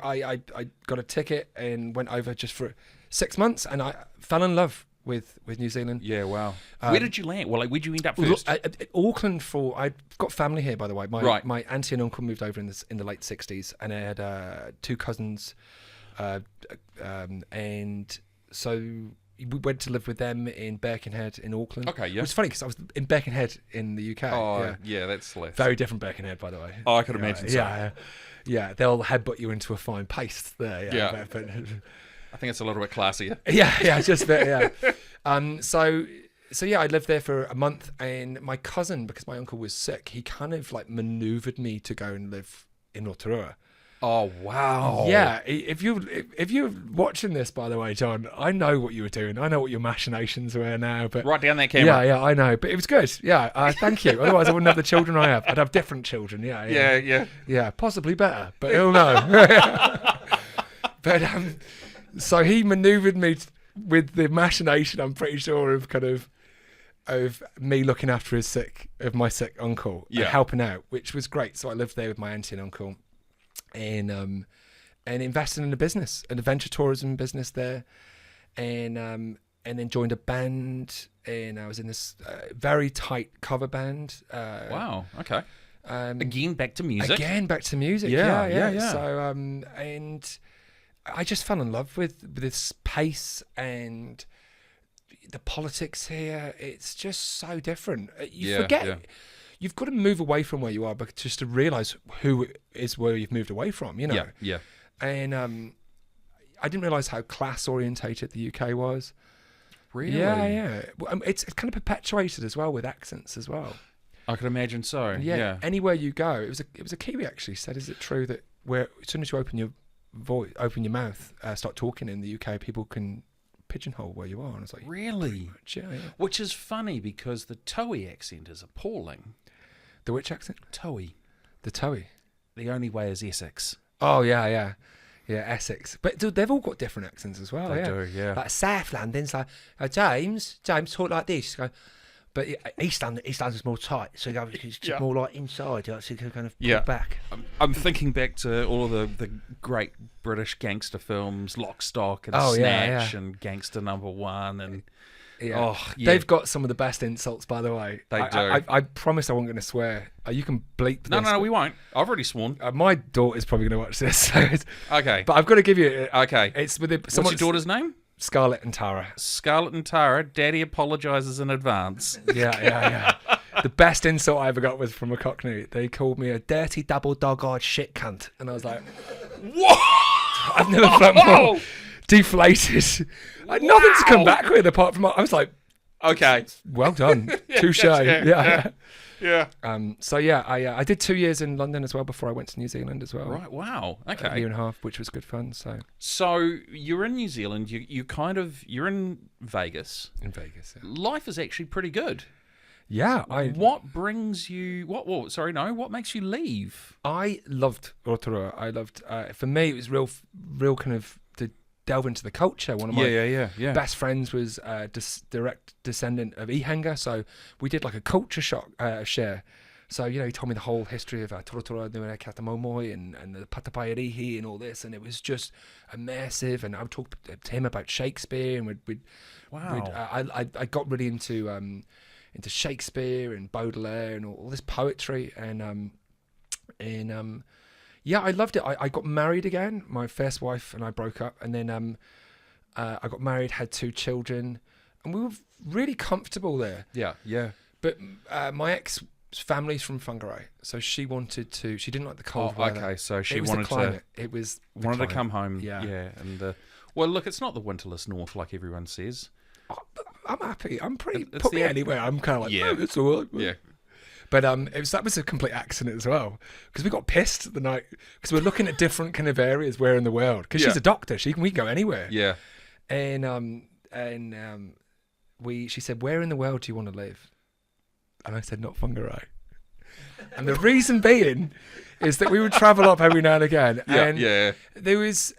Speaker 2: I got a ticket and went over just for 6 months, and I fell in love with New Zealand.
Speaker 1: Yeah, wow. Where did you land? Well, like, where'd you end up first?
Speaker 2: Auckland. I've got family here, by the way. My auntie and uncle moved over in the late 60s, and I had 2 cousins, and so we went to live with them in Birkenhead in Auckland.
Speaker 1: Okay, yeah.
Speaker 2: It was funny because I was in Birkenhead in the UK.
Speaker 1: Oh, yeah, that's less.
Speaker 2: Very different Birkenhead, by the way.
Speaker 1: Oh, I could imagine so.
Speaker 2: Yeah, they'll headbutt you into a fine paste there.
Speaker 1: Yeah. But I think it's a little bit classier.
Speaker 2: Just a bit, So I lived there for a month, and my cousin, because my uncle was sick, he kind of like maneuvered me to go and live in Rotorua.
Speaker 1: Oh wow!
Speaker 2: Yeah, if you're watching this, by the way, John, I know what you were doing. I know what your machinations were now. But
Speaker 1: right down that camera.
Speaker 2: Yeah, I know. But it was good. Yeah, thank you. Otherwise, I wouldn't have the children I have. I'd have different children. Yeah, possibly better, but who'll know? But so he manoeuvred me with the machination, I'm pretty sure, of me looking after my sick uncle and helping out, which was great. So I lived there with my auntie and uncle, and invested in a business, an adventure tourism business there, and then joined a band, and I was in this very tight cover band.
Speaker 1: Wow. Okay. Again, back to music.
Speaker 2: Yeah. So and I just fell in love with this pace and the politics here. It's just so different. You forget. You've got to move away from where you are, but just to realise who is where you've moved away from,
Speaker 1: Yeah.
Speaker 2: And I didn't realise how class orientated the UK was.
Speaker 1: Really?
Speaker 2: Yeah. It's kind of perpetuated as well with accents as well.
Speaker 1: I could imagine so. Yeah.
Speaker 2: Anywhere you go, it was a Kiwi actually said, "Is it true that as soon as you open your mouth, start talking in the UK, people can pigeonhole where you are?" And I was like,
Speaker 1: really?
Speaker 2: Much, yeah.
Speaker 1: Which is funny because the Toei accent is appalling.
Speaker 2: The which accent?
Speaker 1: Toei.
Speaker 2: The Toei.
Speaker 1: The only way is Essex.
Speaker 2: Oh yeah, Essex. But dude, they've all got different accents as well.
Speaker 1: They do, yeah.
Speaker 2: Like South London's like, James talk like this. But East London's more tight, so it's more like inside, so you can kind of pull back.
Speaker 1: I'm thinking back to all of the great British gangster films, Lock, Stock and Snatch and Gangster Number One, and
Speaker 2: they've got some of the best insults, by the way.
Speaker 1: They do.
Speaker 2: I promise I wasn't going to swear. You can bleep this.
Speaker 1: No, we won't. I've already sworn.
Speaker 2: My daughter's probably going to watch this.
Speaker 1: Okay.
Speaker 2: But I've got to give you...
Speaker 1: Okay.
Speaker 2: It's with
Speaker 1: What's your daughter's name?
Speaker 2: Scarlett and Tara.
Speaker 1: Scarlett and Tara. Daddy apologises in advance.
Speaker 2: Yeah. The best insult I ever got was from a Cockney. They called me a dirty double dog-eyed shit cunt. And I was like, what? I've never felt more deflated. I had nothing to come back with apart from... I was like...
Speaker 1: Okay.
Speaker 2: Well done. Touche.
Speaker 1: Yeah.
Speaker 2: I did 2 years in London as well before I went to New Zealand as well.
Speaker 1: Right. Wow. Okay.
Speaker 2: A year and a half, which was good fun.
Speaker 1: So you're in New Zealand. You're in Vegas.
Speaker 2: In Vegas. Yeah.
Speaker 1: Life is actually pretty good.
Speaker 2: Yeah.
Speaker 1: What brings you? What makes you leave?
Speaker 2: I loved Rotorua. I loved. For me, it was real kind of to delve into the culture. One of my best friends was direct descendant of Ihanga, so we did like a culture share. So he told me the whole history of Torotora Nui Katamomoi and the Patapairihi and all this, and it was just immersive. And I would talk to him about Shakespeare, and I got really into into Shakespeare and Baudelaire and all this poetry, yeah, I loved it. I got married again. My first wife and I broke up, and then I got married, had 2 children, and we were really comfortable there.
Speaker 1: Yeah, yeah.
Speaker 2: But my ex family's from Whangarei, so she didn't like the cold weather.
Speaker 1: Okay, so she
Speaker 2: wanted
Speaker 1: to come home.
Speaker 2: Yeah.
Speaker 1: And well, look, it's not the winterless north like everyone says.
Speaker 2: I'm happy. I'm pretty.
Speaker 1: It's
Speaker 2: Put me
Speaker 1: the-
Speaker 2: anywhere. I'm kind of like,
Speaker 1: Yeah.
Speaker 2: oh, it's all right.
Speaker 1: Yeah.
Speaker 2: But that was a complete accident as well, because we got pissed the night because we're looking at different kind of areas where in the world, because she's
Speaker 1: Yeah.
Speaker 2: a doctor, we can go anywhere.
Speaker 1: Yeah.
Speaker 2: And she said, where in the world do you want to live? And I said, not Whangarei. And the reason being is that we would travel up every now and again, and there was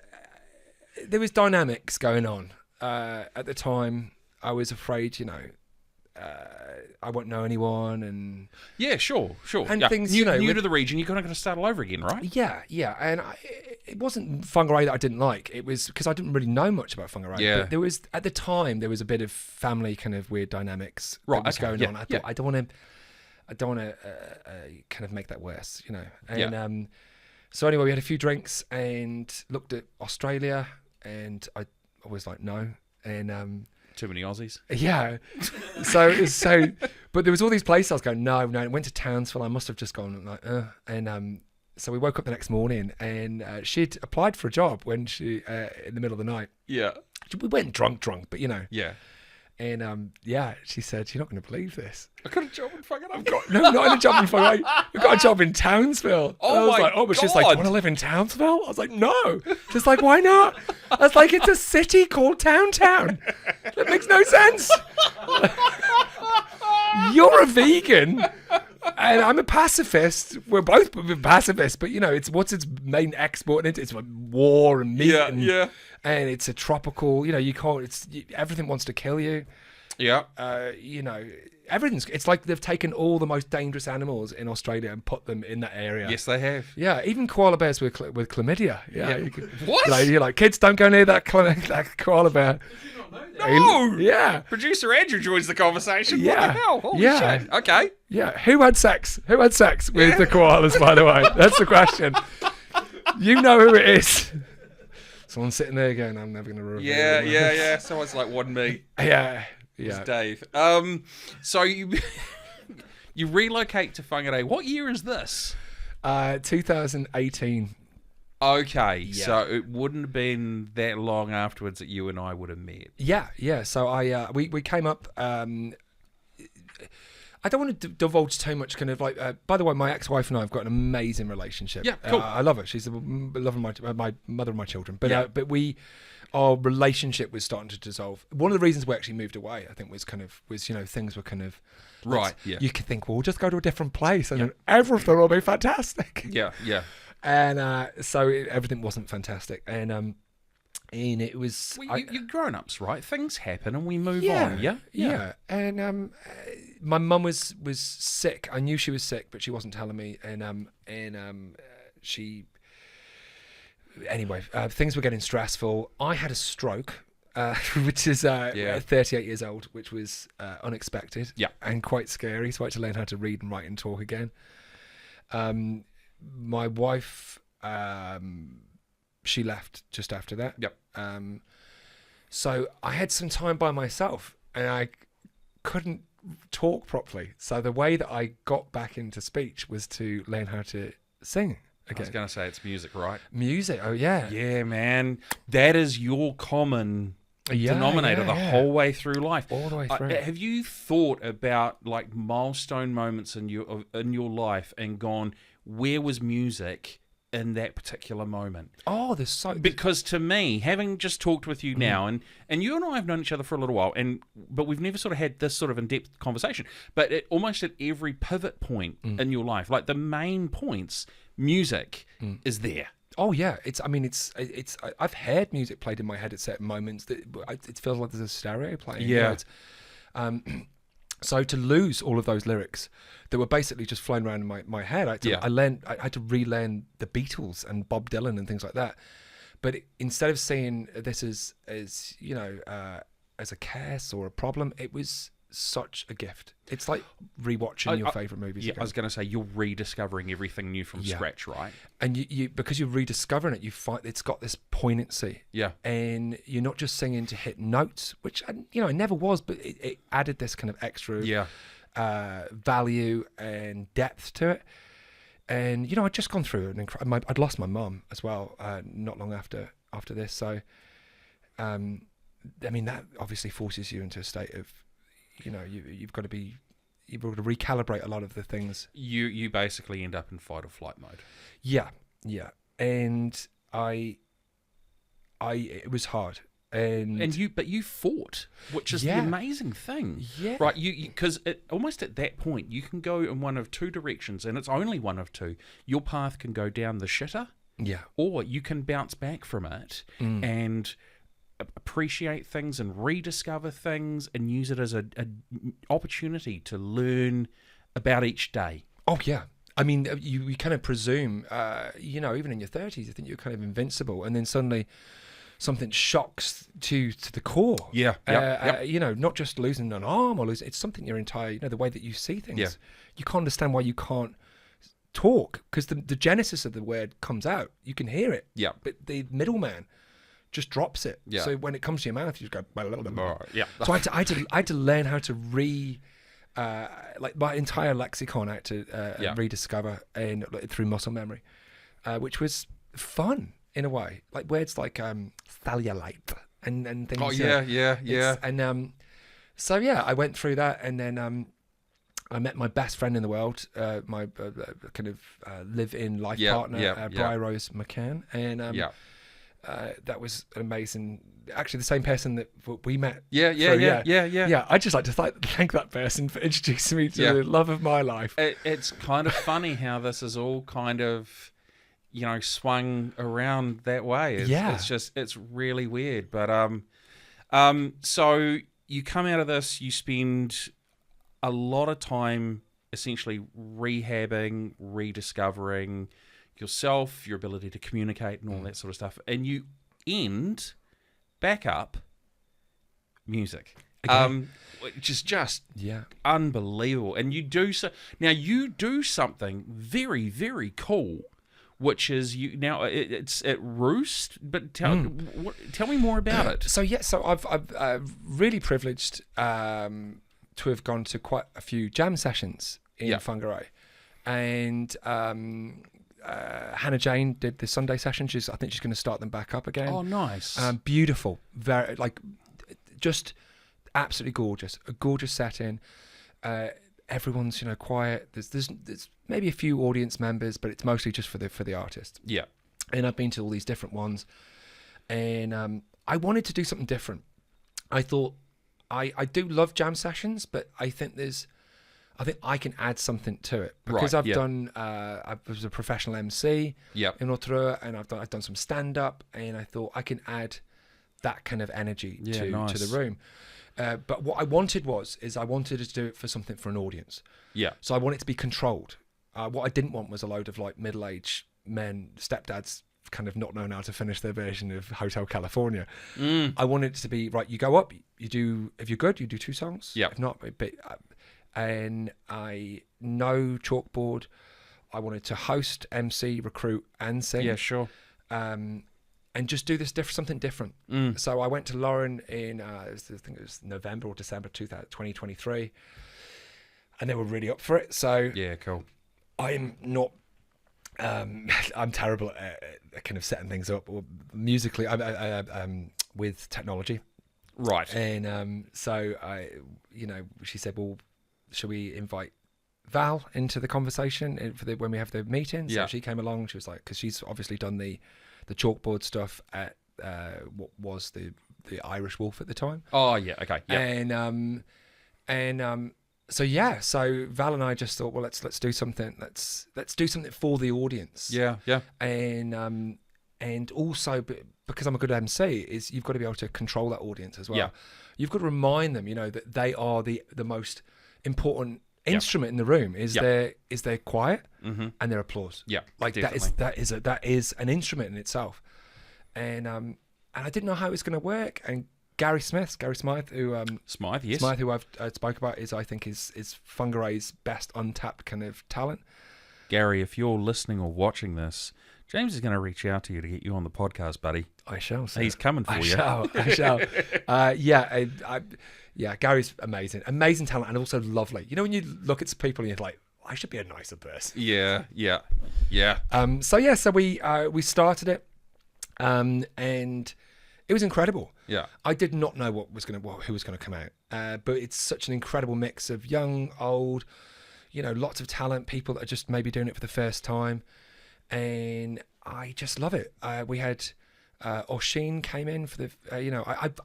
Speaker 2: dynamics going on. At the time, I was afraid, I won't know anyone, and
Speaker 1: Yeah, sure.
Speaker 2: And
Speaker 1: yeah.
Speaker 2: things,
Speaker 1: new
Speaker 2: with-
Speaker 1: to the region, you're kind of going to start all over again, right?
Speaker 2: yeah, and it wasn't Whangarei that I didn't like. It was because I didn't really know much about Whangarei.
Speaker 1: Yeah.
Speaker 2: But there was, at the time, there was a bit of family kind of weird dynamics
Speaker 1: Right,
Speaker 2: that was
Speaker 1: okay,
Speaker 2: going
Speaker 1: yeah,
Speaker 2: on. I
Speaker 1: yeah.
Speaker 2: thought I don't want to kind of make that worse, And so anyway, we had a few drinks and looked at Australia, and I was like, no, and
Speaker 1: Too many Aussies.
Speaker 2: yeah. So, but there was all these places I was going, no. Went to Townsville. I must have just gone like, and so we woke up the next morning, and she'd applied for a job when she in the middle of the night.
Speaker 1: Yeah.
Speaker 2: We went drunk, but
Speaker 1: Yeah.
Speaker 2: and she said, you're not going to believe this.
Speaker 1: I got a job in fucking
Speaker 2: No, not in a job in Whangarei. We've got a job in Townsville.
Speaker 1: Oh
Speaker 2: and I was
Speaker 1: my
Speaker 2: like, but she's like, do you
Speaker 1: God.
Speaker 2: want to live in Townsville? I was like, no. She's like, why not? I was like, it's a city called Town. That makes no sense. You're a vegan and I'm a pacifist. We're both pacifists, but what's its main export? It's like war and meat.
Speaker 1: Yeah.
Speaker 2: And it's a tropical, you can't, everything wants to kill you.
Speaker 1: Yeah.
Speaker 2: It's like they've taken all the most dangerous animals in Australia and put them in that area.
Speaker 1: Yes, they have.
Speaker 2: Yeah, even koala bears with chlamydia. Yeah.
Speaker 1: What?
Speaker 2: You're like, kids, don't go near that koala bear.
Speaker 1: No!
Speaker 2: Yeah.
Speaker 1: Producer Andrew joins the conversation.
Speaker 2: Yeah.
Speaker 1: What the hell? Holy
Speaker 2: Yeah.
Speaker 1: shit. Okay.
Speaker 2: Yeah. Who had sex with the koalas, by the way? That's the question. You know who it is. Someone's sitting there going, I'm never going to reveal it.
Speaker 1: Yeah. Someone's like, one me.
Speaker 2: Yeah.
Speaker 1: It's Dave. So you you relocate to Whangarei. What year is this?
Speaker 2: 2018.
Speaker 1: Okay,
Speaker 2: Yeah.
Speaker 1: so it wouldn't have been that long afterwards that you and I would have met.
Speaker 2: Yeah. So we came up. I don't want to divulge too much. Kind of like. By the way, my ex-wife and I have got an amazing relationship.
Speaker 1: Yeah, cool.
Speaker 2: I love her. She's the love of my mother of my children. But
Speaker 1: Yeah.
Speaker 2: our relationship was starting to dissolve. One of the reasons we actually moved away, I think, was things were kind of
Speaker 1: Right, yeah.
Speaker 2: You could think, well, we'll just go to a different place, and then everything will be fantastic.
Speaker 1: Yeah.
Speaker 2: And so everything wasn't fantastic, and it was.
Speaker 1: Well, you're grown-ups, right? Things happen and we move
Speaker 2: Yeah,
Speaker 1: on, yeah?
Speaker 2: yeah. And my mum was sick. I knew she was sick, but she wasn't telling me. And she. Anyway, things were getting stressful. I had a stroke, which is 38 years old, which was unexpected.
Speaker 1: Yeah.
Speaker 2: And quite scary. So I had to learn how to read and write and talk again. My wife, she left just after that.
Speaker 1: Yep.
Speaker 2: So I had some time by myself, and I couldn't talk properly. So the way that I got back into speech was to learn how to sing
Speaker 1: I was
Speaker 2: again.
Speaker 1: going to say it's music, right?
Speaker 2: Music, oh yeah.
Speaker 1: Yeah, man. That is your common denominator the whole way through life.
Speaker 2: All the way through.
Speaker 1: Have you thought about like milestone moments in your life and gone, where was music in that particular moment?
Speaker 2: Oh, there's so...
Speaker 1: Because to me, having just talked with you now, and you and I have known each other for a little while, but we've never sort of had this sort of in-depth conversation. But almost at every pivot point in your life, like the main points, music is there.
Speaker 2: Oh yeah, it's. I've heard music played in my head at certain moments that it feels like there's a stereo playing.
Speaker 1: Yeah.
Speaker 2: So to lose all of those lyrics that were basically just flying around in my head, I had to relearn the Beatles and Bob Dylan and things like that. But instead of seeing this as a curse or a problem, it was such a gift. It's like rewatching your favorite movies.
Speaker 1: Yeah,
Speaker 2: again.
Speaker 1: I was going to say you're rediscovering everything new from scratch, right?
Speaker 2: And you because you're rediscovering it, you find it's got this poignancy.
Speaker 1: Yeah.
Speaker 2: And you're not just singing to hit notes, which I never was, but it added this kind of extra value and depth to it. And I'd just gone through I'd lost my mum as well, not long after this. So, I mean, that obviously forces you into a state of, you've got to recalibrate a lot of the things.
Speaker 1: You basically end up in fight or flight mode.
Speaker 2: Yeah, and it was hard. But
Speaker 1: you fought, which is the amazing thing, right? Because almost at that point you can go in one of two directions, and it's only one of two. Your path can go down the shitter, or you can bounce back from it and appreciate things and rediscover things and use it as a opportunity to learn about each day.
Speaker 2: Oh yeah. I mean, you kind of presume, even in your 30s, you think you're kind of invincible, and then suddenly something shocks to the core. Not just losing an arm or it's something your entire, the way that you see things.
Speaker 1: Yeah.
Speaker 2: You can't understand why you can't talk, because the genesis of the word comes out. You can hear it.
Speaker 1: Yeah.
Speaker 2: But the middleman just drops it.
Speaker 1: Yeah.
Speaker 2: So when it comes to your mouth, you just go,
Speaker 1: Yeah.
Speaker 2: So I had to learn how to my entire lexicon I had to rediscover through muscle memory, which was fun. In a way, like words like cellulite and things.
Speaker 1: Oh yeah.
Speaker 2: And so I went through that, and then I met my best friend in the world, my kind of live-in life partner, Bri Rose McCann, and that was an amazing. Actually, the same person that we met. Yeah. I'd just like to thank that person for introducing me to the love of my life.
Speaker 1: It's kind of funny how this is all kind of, swung around that way. It's really weird. But so you come out of this, you spend a lot of time essentially rehabbing, rediscovering yourself, your ability to communicate and all that sort of stuff. And you end back up music. Which is just unbelievable. And you do something very, very cool, which is it's at Roost, but tell me more about it.
Speaker 2: So I've really privileged to have gone to quite a few jam sessions in Whangarei, and Hannah Jane did the Sunday session. I think she's going to start them back up again.
Speaker 1: Oh, nice!
Speaker 2: Beautiful, very just absolutely gorgeous. A gorgeous setting. Everyone's quiet. There's maybe a few audience members, but it's mostly just for the artist.
Speaker 1: Yeah.
Speaker 2: And I've been to all these different ones, and I wanted to do something different. I thought I do love jam sessions, but I think I can add something to it, because I've done. I was a professional MC in Rotorua, and I've done some stand up, and I thought I can add that kind of energy to the room. But what I wanted is I wanted to do it for something for an audience.
Speaker 1: Yeah.
Speaker 2: So I want it to be controlled. What I didn't want was a load of middle-aged men, stepdads, kind of not knowing how to finish their version of Hotel California. I wanted it to be, right, you go up, you do, if you're good, you do 2 songs.
Speaker 1: Yeah.
Speaker 2: If not, and no chalkboard. I wanted to host, MC, recruit, and sing.
Speaker 1: Yeah, sure.
Speaker 2: And just do this something different. So I went to Lauren in, I think it was November or December 2023, and they were really up for it. So
Speaker 1: yeah, cool.
Speaker 2: I'm not, I'm terrible at kind of setting things up, or musically, with technology.
Speaker 1: Right.
Speaker 2: And so she said, well, shall we invite Val into the conversation when we have the meeting? So she came along. She was like, because she's obviously done the chalkboard stuff at what was the Irish Wolf at the time.
Speaker 1: Oh yeah, okay, yeah.
Speaker 2: So Val and I just thought, well, let's do something. Let's do something for the audience.
Speaker 1: Yeah.
Speaker 2: And also, because I'm a good MC, is you've got to be able to control that audience as well.
Speaker 1: Yeah.
Speaker 2: You've got to remind them, that they are the most important instrument in the room. Is their quiet and their applause.
Speaker 1: Yeah,
Speaker 2: definitely. that is an instrument in itself. And I didn't know how it was going to work, and Gary Smythe, who
Speaker 1: Smythe,
Speaker 2: who I've spoke about, I think is Whangarei's best untapped kind of talent.
Speaker 1: Gary, if you're listening or watching this, James is going to reach out to you to get you on the podcast, buddy.
Speaker 2: I shall. Sir.
Speaker 1: He's coming for you.
Speaker 2: I shall. Yeah, Gary's amazing talent, and also lovely. You know, when you look at people and you're like, I should be a nicer person.
Speaker 1: Yeah.
Speaker 2: So we started it, and it was incredible.
Speaker 1: Yeah.
Speaker 2: I did not know who was going to come out, but it's such an incredible mix of young, old, you know, lots of talent, people that are just maybe doing it for the first time, and I just love it. We had Oisin came in for the,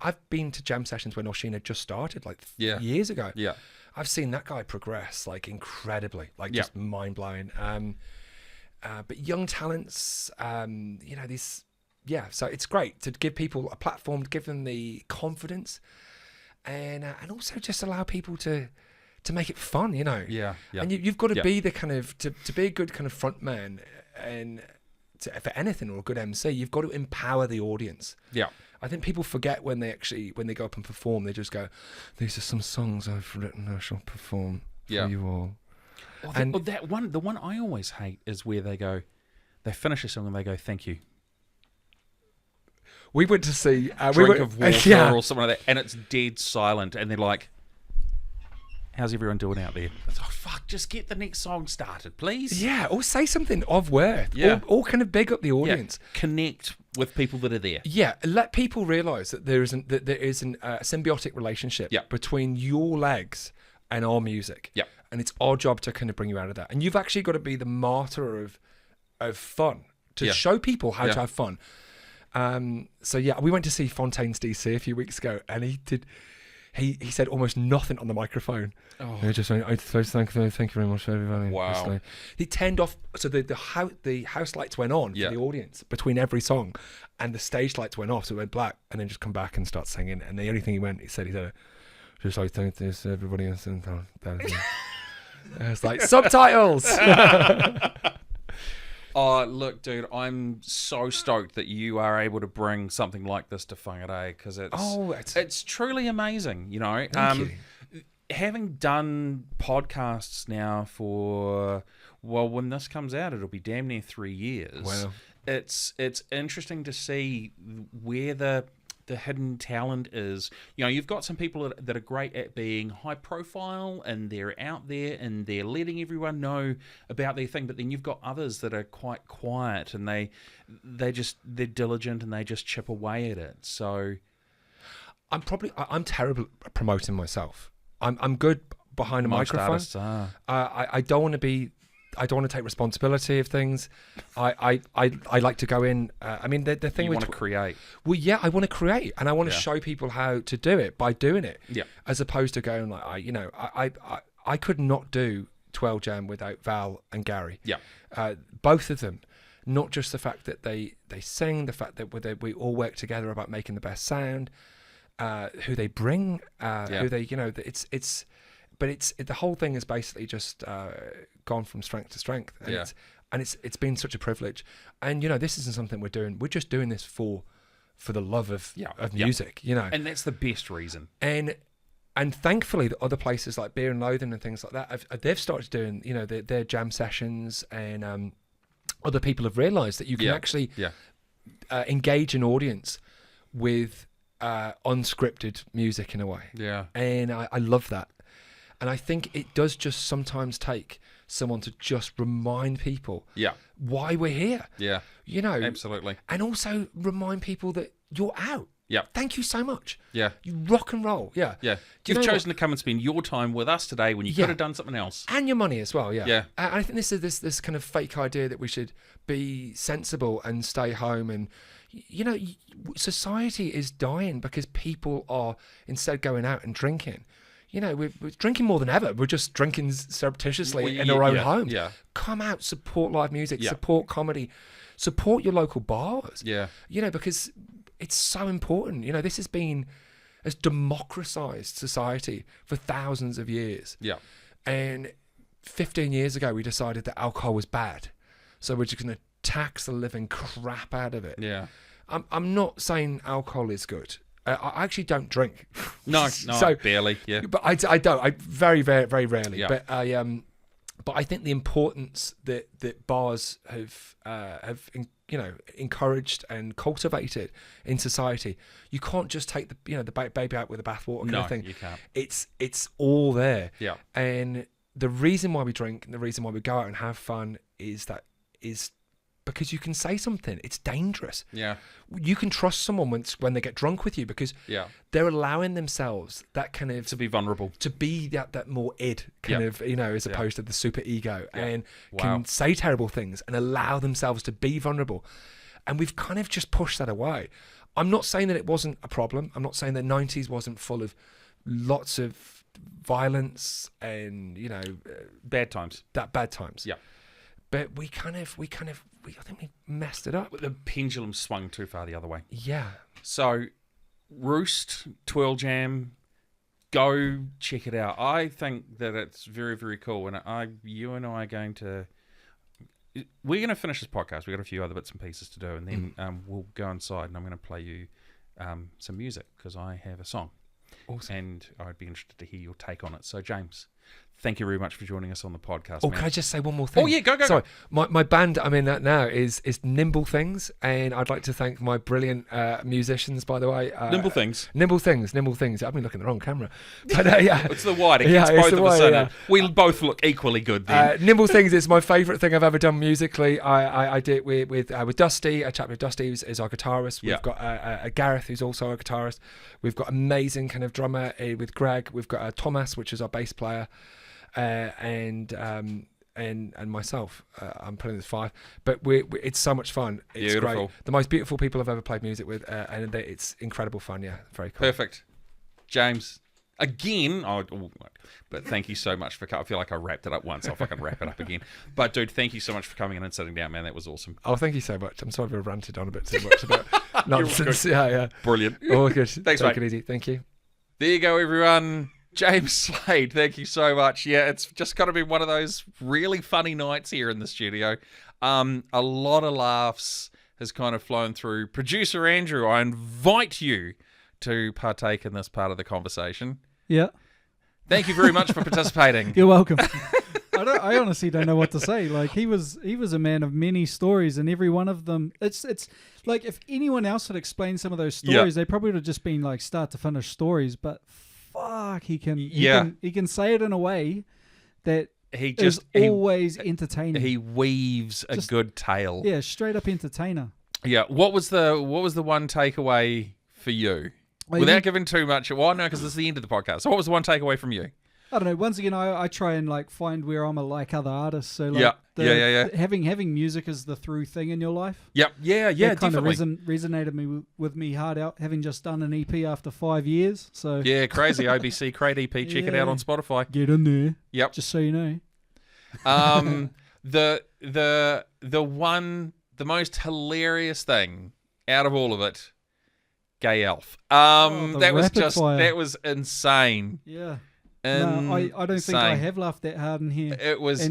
Speaker 2: I've been to jam sessions when Oisin had just started, like years ago.
Speaker 1: Yeah.
Speaker 2: I've seen that guy progress like incredibly, like just mind blowing. But young talents, so it's great to give people a platform, to give them the confidence, and also just allow people to make it fun, you know.
Speaker 1: Yeah.
Speaker 2: And you've got to be the kind of to be a good kind of front man, and for anything, or a good MC, you've got to empower the audience. Yeah. I think people forget when they go up and perform, they just go, "These are some songs I've written. I shall perform for you all."
Speaker 1: The one I always hate is where they finish a song and they go, "Thank you."
Speaker 2: We went to see
Speaker 1: drink of water or something like that, and it's dead silent, and they're like, "How's everyone doing out there?" It's, "Oh fuck, just get the next song started, please."
Speaker 2: Yeah, or say something of worth.
Speaker 1: Yeah,
Speaker 2: or kind of big up the audience.
Speaker 1: Yeah. Connect with people that are there.
Speaker 2: Yeah, let people realise that there is a symbiotic relationship between your legs and our music. Yeah, and it's our job to kind of bring you out of that. And you've actually got to be the martyr of fun to show people how to have fun. We went to see Fontaine's DC a few weeks ago, and he said almost nothing on the microphone. Oh. He just went, thank you very much, everybody.
Speaker 1: Wow.
Speaker 2: He turned off, so the house lights went on for the audience between every song, and the stage lights went off, so it went black, and then just come back and start singing. And the only thing he said, just like, thank this everybody else. It's like subtitles.
Speaker 1: Oh, look, dude, I'm so stoked that you are able to bring something like this to Whangarei, because it's truly amazing, you know.
Speaker 2: Thank you.
Speaker 1: Having done podcasts now for, when this comes out, it'll be damn near 3 years.
Speaker 2: Wow.
Speaker 1: It's interesting to see where the hidden talent is. You know, you've got some people that are great at being high profile, and they're out there and they're letting everyone know about their thing, but then you've got others that are quite quiet, and they're diligent, and they just chip away at it. So
Speaker 2: I'm terrible at promoting myself. I'm good behind a microphone. I don't want to take responsibility of things. I like to go in. The thing
Speaker 1: you want to create.
Speaker 2: Well, yeah, I want to create, and I want to show people how to do it by doing it.
Speaker 1: Yeah.
Speaker 2: As opposed to going like, I could not do 12 Jam without Val and Gary. Yeah. Both of them, not just the fact that they sing, the fact that we all work together about making the best sound, who they bring, who they, but the whole thing is basically just gone from strength to strength, and it's been such a privilege. And this isn't something we're doing. We're just doing this for the love of music,
Speaker 1: And that's the best reason.
Speaker 2: And thankfully, the other places like Beer and Loathing and things like that, they've started doing their jam sessions, and other people have realised that you can actually engage an audience with unscripted music in a way. Yeah, and I love that. And I think it does just sometimes take someone to just remind people why we're here. Yeah. Absolutely. And also remind people that you're out. Yeah. Thank you so much. Yeah. You rock and roll. Yeah.
Speaker 1: Yeah. You've chosen to come and spend your time with us today when you could have done something else.
Speaker 2: And your money as well. Yeah. Yeah. And I think this is this kind of fake idea that we should be sensible and stay home, and society is dying because people are instead going out and drinking. We're drinking more than ever. We're just drinking surreptitiously in our own homes. Yeah. Come out, support live music, support comedy, support your local bars. Yeah. Because it's so important. This has democratized society for thousands of years. Yeah. And 15 years ago, we decided that alcohol was bad. So we're just going to tax the living crap out of it. Yeah. I'm not saying alcohol is good. I actually don't drink.
Speaker 1: No,
Speaker 2: So-
Speaker 1: barely. Yeah,
Speaker 2: But I don't. I very, very, very rarely.
Speaker 1: Yeah.
Speaker 2: But I think the importance that bars have encouraged and cultivated in society. You can't just take the baby out with the bathwater kind
Speaker 1: no,
Speaker 2: of thing.
Speaker 1: you can't.
Speaker 2: It's all there.
Speaker 1: Yeah,
Speaker 2: And the reason why we drink and the reason why we go out and have fun is because you can say something. It's dangerous.
Speaker 1: yeah,
Speaker 2: You can trust someone when they get drunk with you because
Speaker 1: yeah.
Speaker 2: they're allowing themselves that kind of
Speaker 1: To be vulnerable.
Speaker 2: to be that more id kind of, as opposed to the super ego, and
Speaker 1: Wow.
Speaker 2: can say terrible things and allow themselves to be vulnerable. And we've kind of just pushed that away. I'm not saying that it wasn't a problem. I'm not saying that 90s wasn't full of lots of violence and,
Speaker 1: Bad times.
Speaker 2: that bad times.
Speaker 1: Yeah.
Speaker 2: But I think we messed it up.
Speaker 1: The pendulum swung too far the other way.
Speaker 2: Yeah.
Speaker 1: So, Roost, Twirl Jam, go check it out. I think that it's very, very cool. And you and I are going to... We're going to finish this podcast. We've got a few other bits and pieces to do. And then we'll go inside and I'm going to play you some music because I have a song.
Speaker 2: Awesome.
Speaker 1: And I'd be interested to hear your take on it. So, James, thank you very much for joining us on the podcast.
Speaker 2: Oh,
Speaker 1: man.
Speaker 2: can I just say one more thing?
Speaker 1: Oh, yeah, go.
Speaker 2: Sorry, my band I'm in that now is Nimble Things, and I'd like to thank my brilliant musicians, by the way.
Speaker 1: Nimble Things.
Speaker 2: Nimble Things. I've been looking at the wrong camera. But yeah.
Speaker 1: It's the wide. It
Speaker 2: Yeah,
Speaker 1: gets
Speaker 2: it's
Speaker 1: both
Speaker 2: the
Speaker 1: of us
Speaker 2: wide,
Speaker 1: in
Speaker 2: yeah.
Speaker 1: it. We both look equally good then.
Speaker 2: Nimble Things is my favourite thing I've ever done musically. I did it with Dusty, a chap with Dusty is our guitarist. We've
Speaker 1: Yeah.
Speaker 2: got a Gareth who's also a guitarist. We've got amazing kind of drummer with Greg. We've got Thomas, which is our bass player, and myself. I'm putting this 5, but it's so much fun. It's
Speaker 1: Beautiful.
Speaker 2: great. The most beautiful people I've ever played music with, and it's incredible fun. Yeah, very cool.
Speaker 1: Perfect. James, again, but thank you so much for... I feel like I wrapped it up once. I'll fucking wrap it up again. But, dude, thank you so much for coming in and sitting down, man. That was awesome.
Speaker 2: Oh, thank you so much. I'm sorry I've ranted on a bit too much about nonsense.
Speaker 1: good.
Speaker 2: Yeah.
Speaker 1: Brilliant.
Speaker 2: Oh, good.
Speaker 1: Thanks,
Speaker 2: Take
Speaker 1: mate.
Speaker 2: it easy. Thank you.
Speaker 1: There you go, everyone. James Slade, thank you so much. Yeah, it's just kind of been one of those really funny nights here in the studio. A lot of laughs has kind of flown through. Producer Andrew, I invite you to partake in this part of the conversation.
Speaker 3: Yeah.
Speaker 1: Thank you very much for participating.
Speaker 3: You're welcome. I honestly don't know what to say. Like he was a man of many stories, and every one of them, it's like if anyone else had explained some of those stories, they probably would have just been like start to finish stories. But fuck, he can say it in a way that is always entertaining.
Speaker 1: He weaves a good tale.
Speaker 3: Yeah, straight up entertainer.
Speaker 1: Yeah. What was the one takeaway for you? Without giving too much. Well, no, because this is the end of the podcast. So what was the one takeaway from you?
Speaker 3: I don't know. Once again, I try and like find where I'm like other artists. So like having music as the through thing in your life.
Speaker 1: Yep. Yeah.
Speaker 3: That kind
Speaker 1: definitely.
Speaker 3: of resonated with me hard out. Having just done an EP after 5 years. So
Speaker 1: Yeah, crazy OBC Crate EP. Check it out on Spotify.
Speaker 3: Get in there.
Speaker 1: Yep.
Speaker 3: Just so you know.
Speaker 1: The most hilarious thing out of all of it, Gay Elf. That was insane.
Speaker 3: Yeah. No, I don't think I have laughed that hard in here.
Speaker 1: It was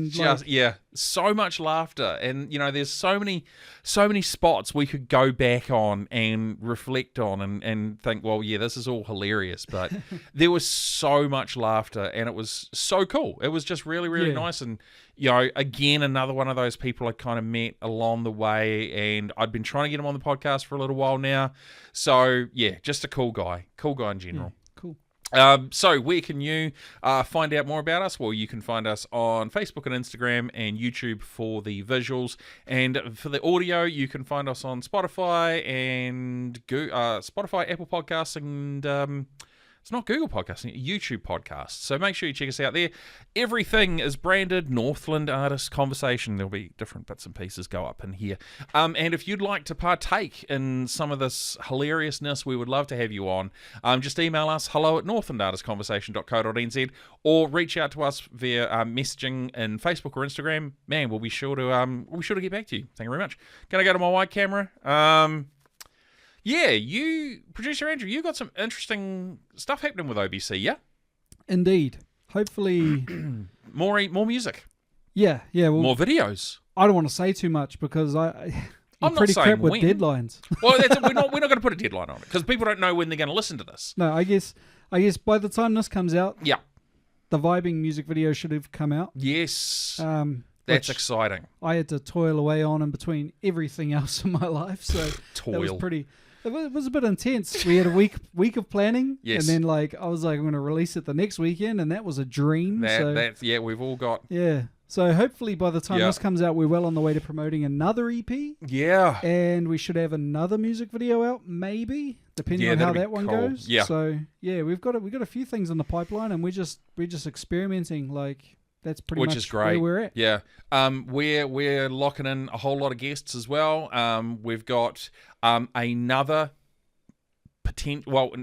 Speaker 1: so much laughter, and there's so many spots we could go back on and reflect on and think, well, yeah, this is all hilarious, but there was so much laughter, and it was so cool. It was just really, really nice, and again, another one of those people I kind of met along the way, and I'd been trying to get him on the podcast for a little while now. So yeah, just a cool guy in general.
Speaker 3: Cool.
Speaker 1: So where can you find out more about us? Well, you can find us on Facebook and Instagram and YouTube for the visuals, and for the audio, you can find us on Spotify and Spotify, Apple Podcasts, and it's not Google Podcasts, YouTube Podcasts. So make sure you check us out there. Everything is branded Northland Artist Conversation. There'll be different bits and pieces go up in here. And if you'd like to partake in some of this hilariousness, we would love to have you on. Just email us hello@northlandartistconversation.co.nz or reach out to us via messaging in Facebook or Instagram. Man, we'll be sure to get back to you. Thank you very much. Gonna go to my wide camera. Yeah, Producer Andrew, you got some interesting stuff happening with OBC, yeah?
Speaker 3: Indeed. Hopefully...
Speaker 1: more music.
Speaker 3: Yeah. Well,
Speaker 1: more videos.
Speaker 3: I don't want to say too much because I
Speaker 1: I'm not
Speaker 3: pretty
Speaker 1: saying
Speaker 3: crap with
Speaker 1: when.
Speaker 3: deadlines.
Speaker 1: Well, we're not going to put a deadline on it because people don't know when they're going to listen to this.
Speaker 3: No, I guess by the time this comes out,
Speaker 1: Yeah.
Speaker 3: the Vibing music video should have come out.
Speaker 1: Yes.
Speaker 3: which
Speaker 1: That's exciting.
Speaker 3: I had to toil away on in between everything else in my life, so
Speaker 1: Toil.
Speaker 3: that was pretty. It was a bit intense. We had a week of planning,
Speaker 1: Yes.
Speaker 3: and then I was like, I'm going to release it the next weekend, and that was a dream.
Speaker 1: That's we've all got.
Speaker 3: Yeah. So hopefully by the time
Speaker 1: Yeah.
Speaker 3: this comes out, we're well on the way to promoting another EP,
Speaker 1: Yeah.
Speaker 3: and we should have another music video out, maybe depending
Speaker 1: Yeah,
Speaker 3: on how
Speaker 1: that'd be
Speaker 3: that one
Speaker 1: cool.
Speaker 3: goes.
Speaker 1: Yeah.
Speaker 3: So yeah, we've got a few things in the pipeline, and we're just experimenting. That's pretty
Speaker 1: Which
Speaker 3: much
Speaker 1: is great.
Speaker 3: where we're at.
Speaker 1: Yeah. We're locking in a whole lot of guests as well. We've got another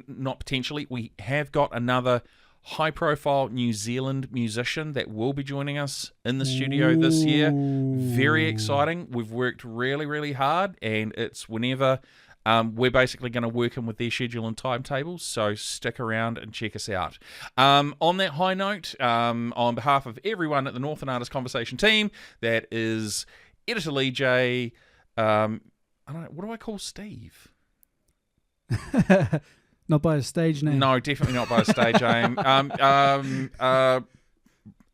Speaker 1: not potentially. We have got another high-profile New Zealand musician that will be joining us in the studio this year. Very exciting. We've worked really, really hard, and it's whenever. We're basically going to work in with their schedule and timetables, so stick around and check us out. On that high note, on behalf of everyone at the Northland Artist Conversation team, that is Editor Lee J. I don't know, what do I call Steve?
Speaker 3: Not by a stage name.
Speaker 1: No, definitely not by a stage name.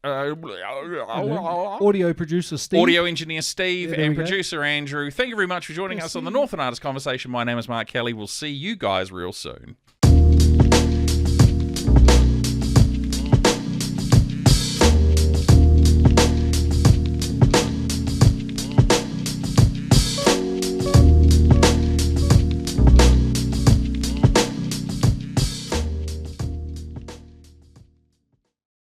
Speaker 3: Audio producer Steve.
Speaker 1: Audio engineer Steve,
Speaker 3: Yeah, there
Speaker 1: and
Speaker 3: we go.
Speaker 1: producer Andrew. Thank you very much for joining us on the Northland Artist Conversation. My name is Mark Kelly. We'll see you guys real soon.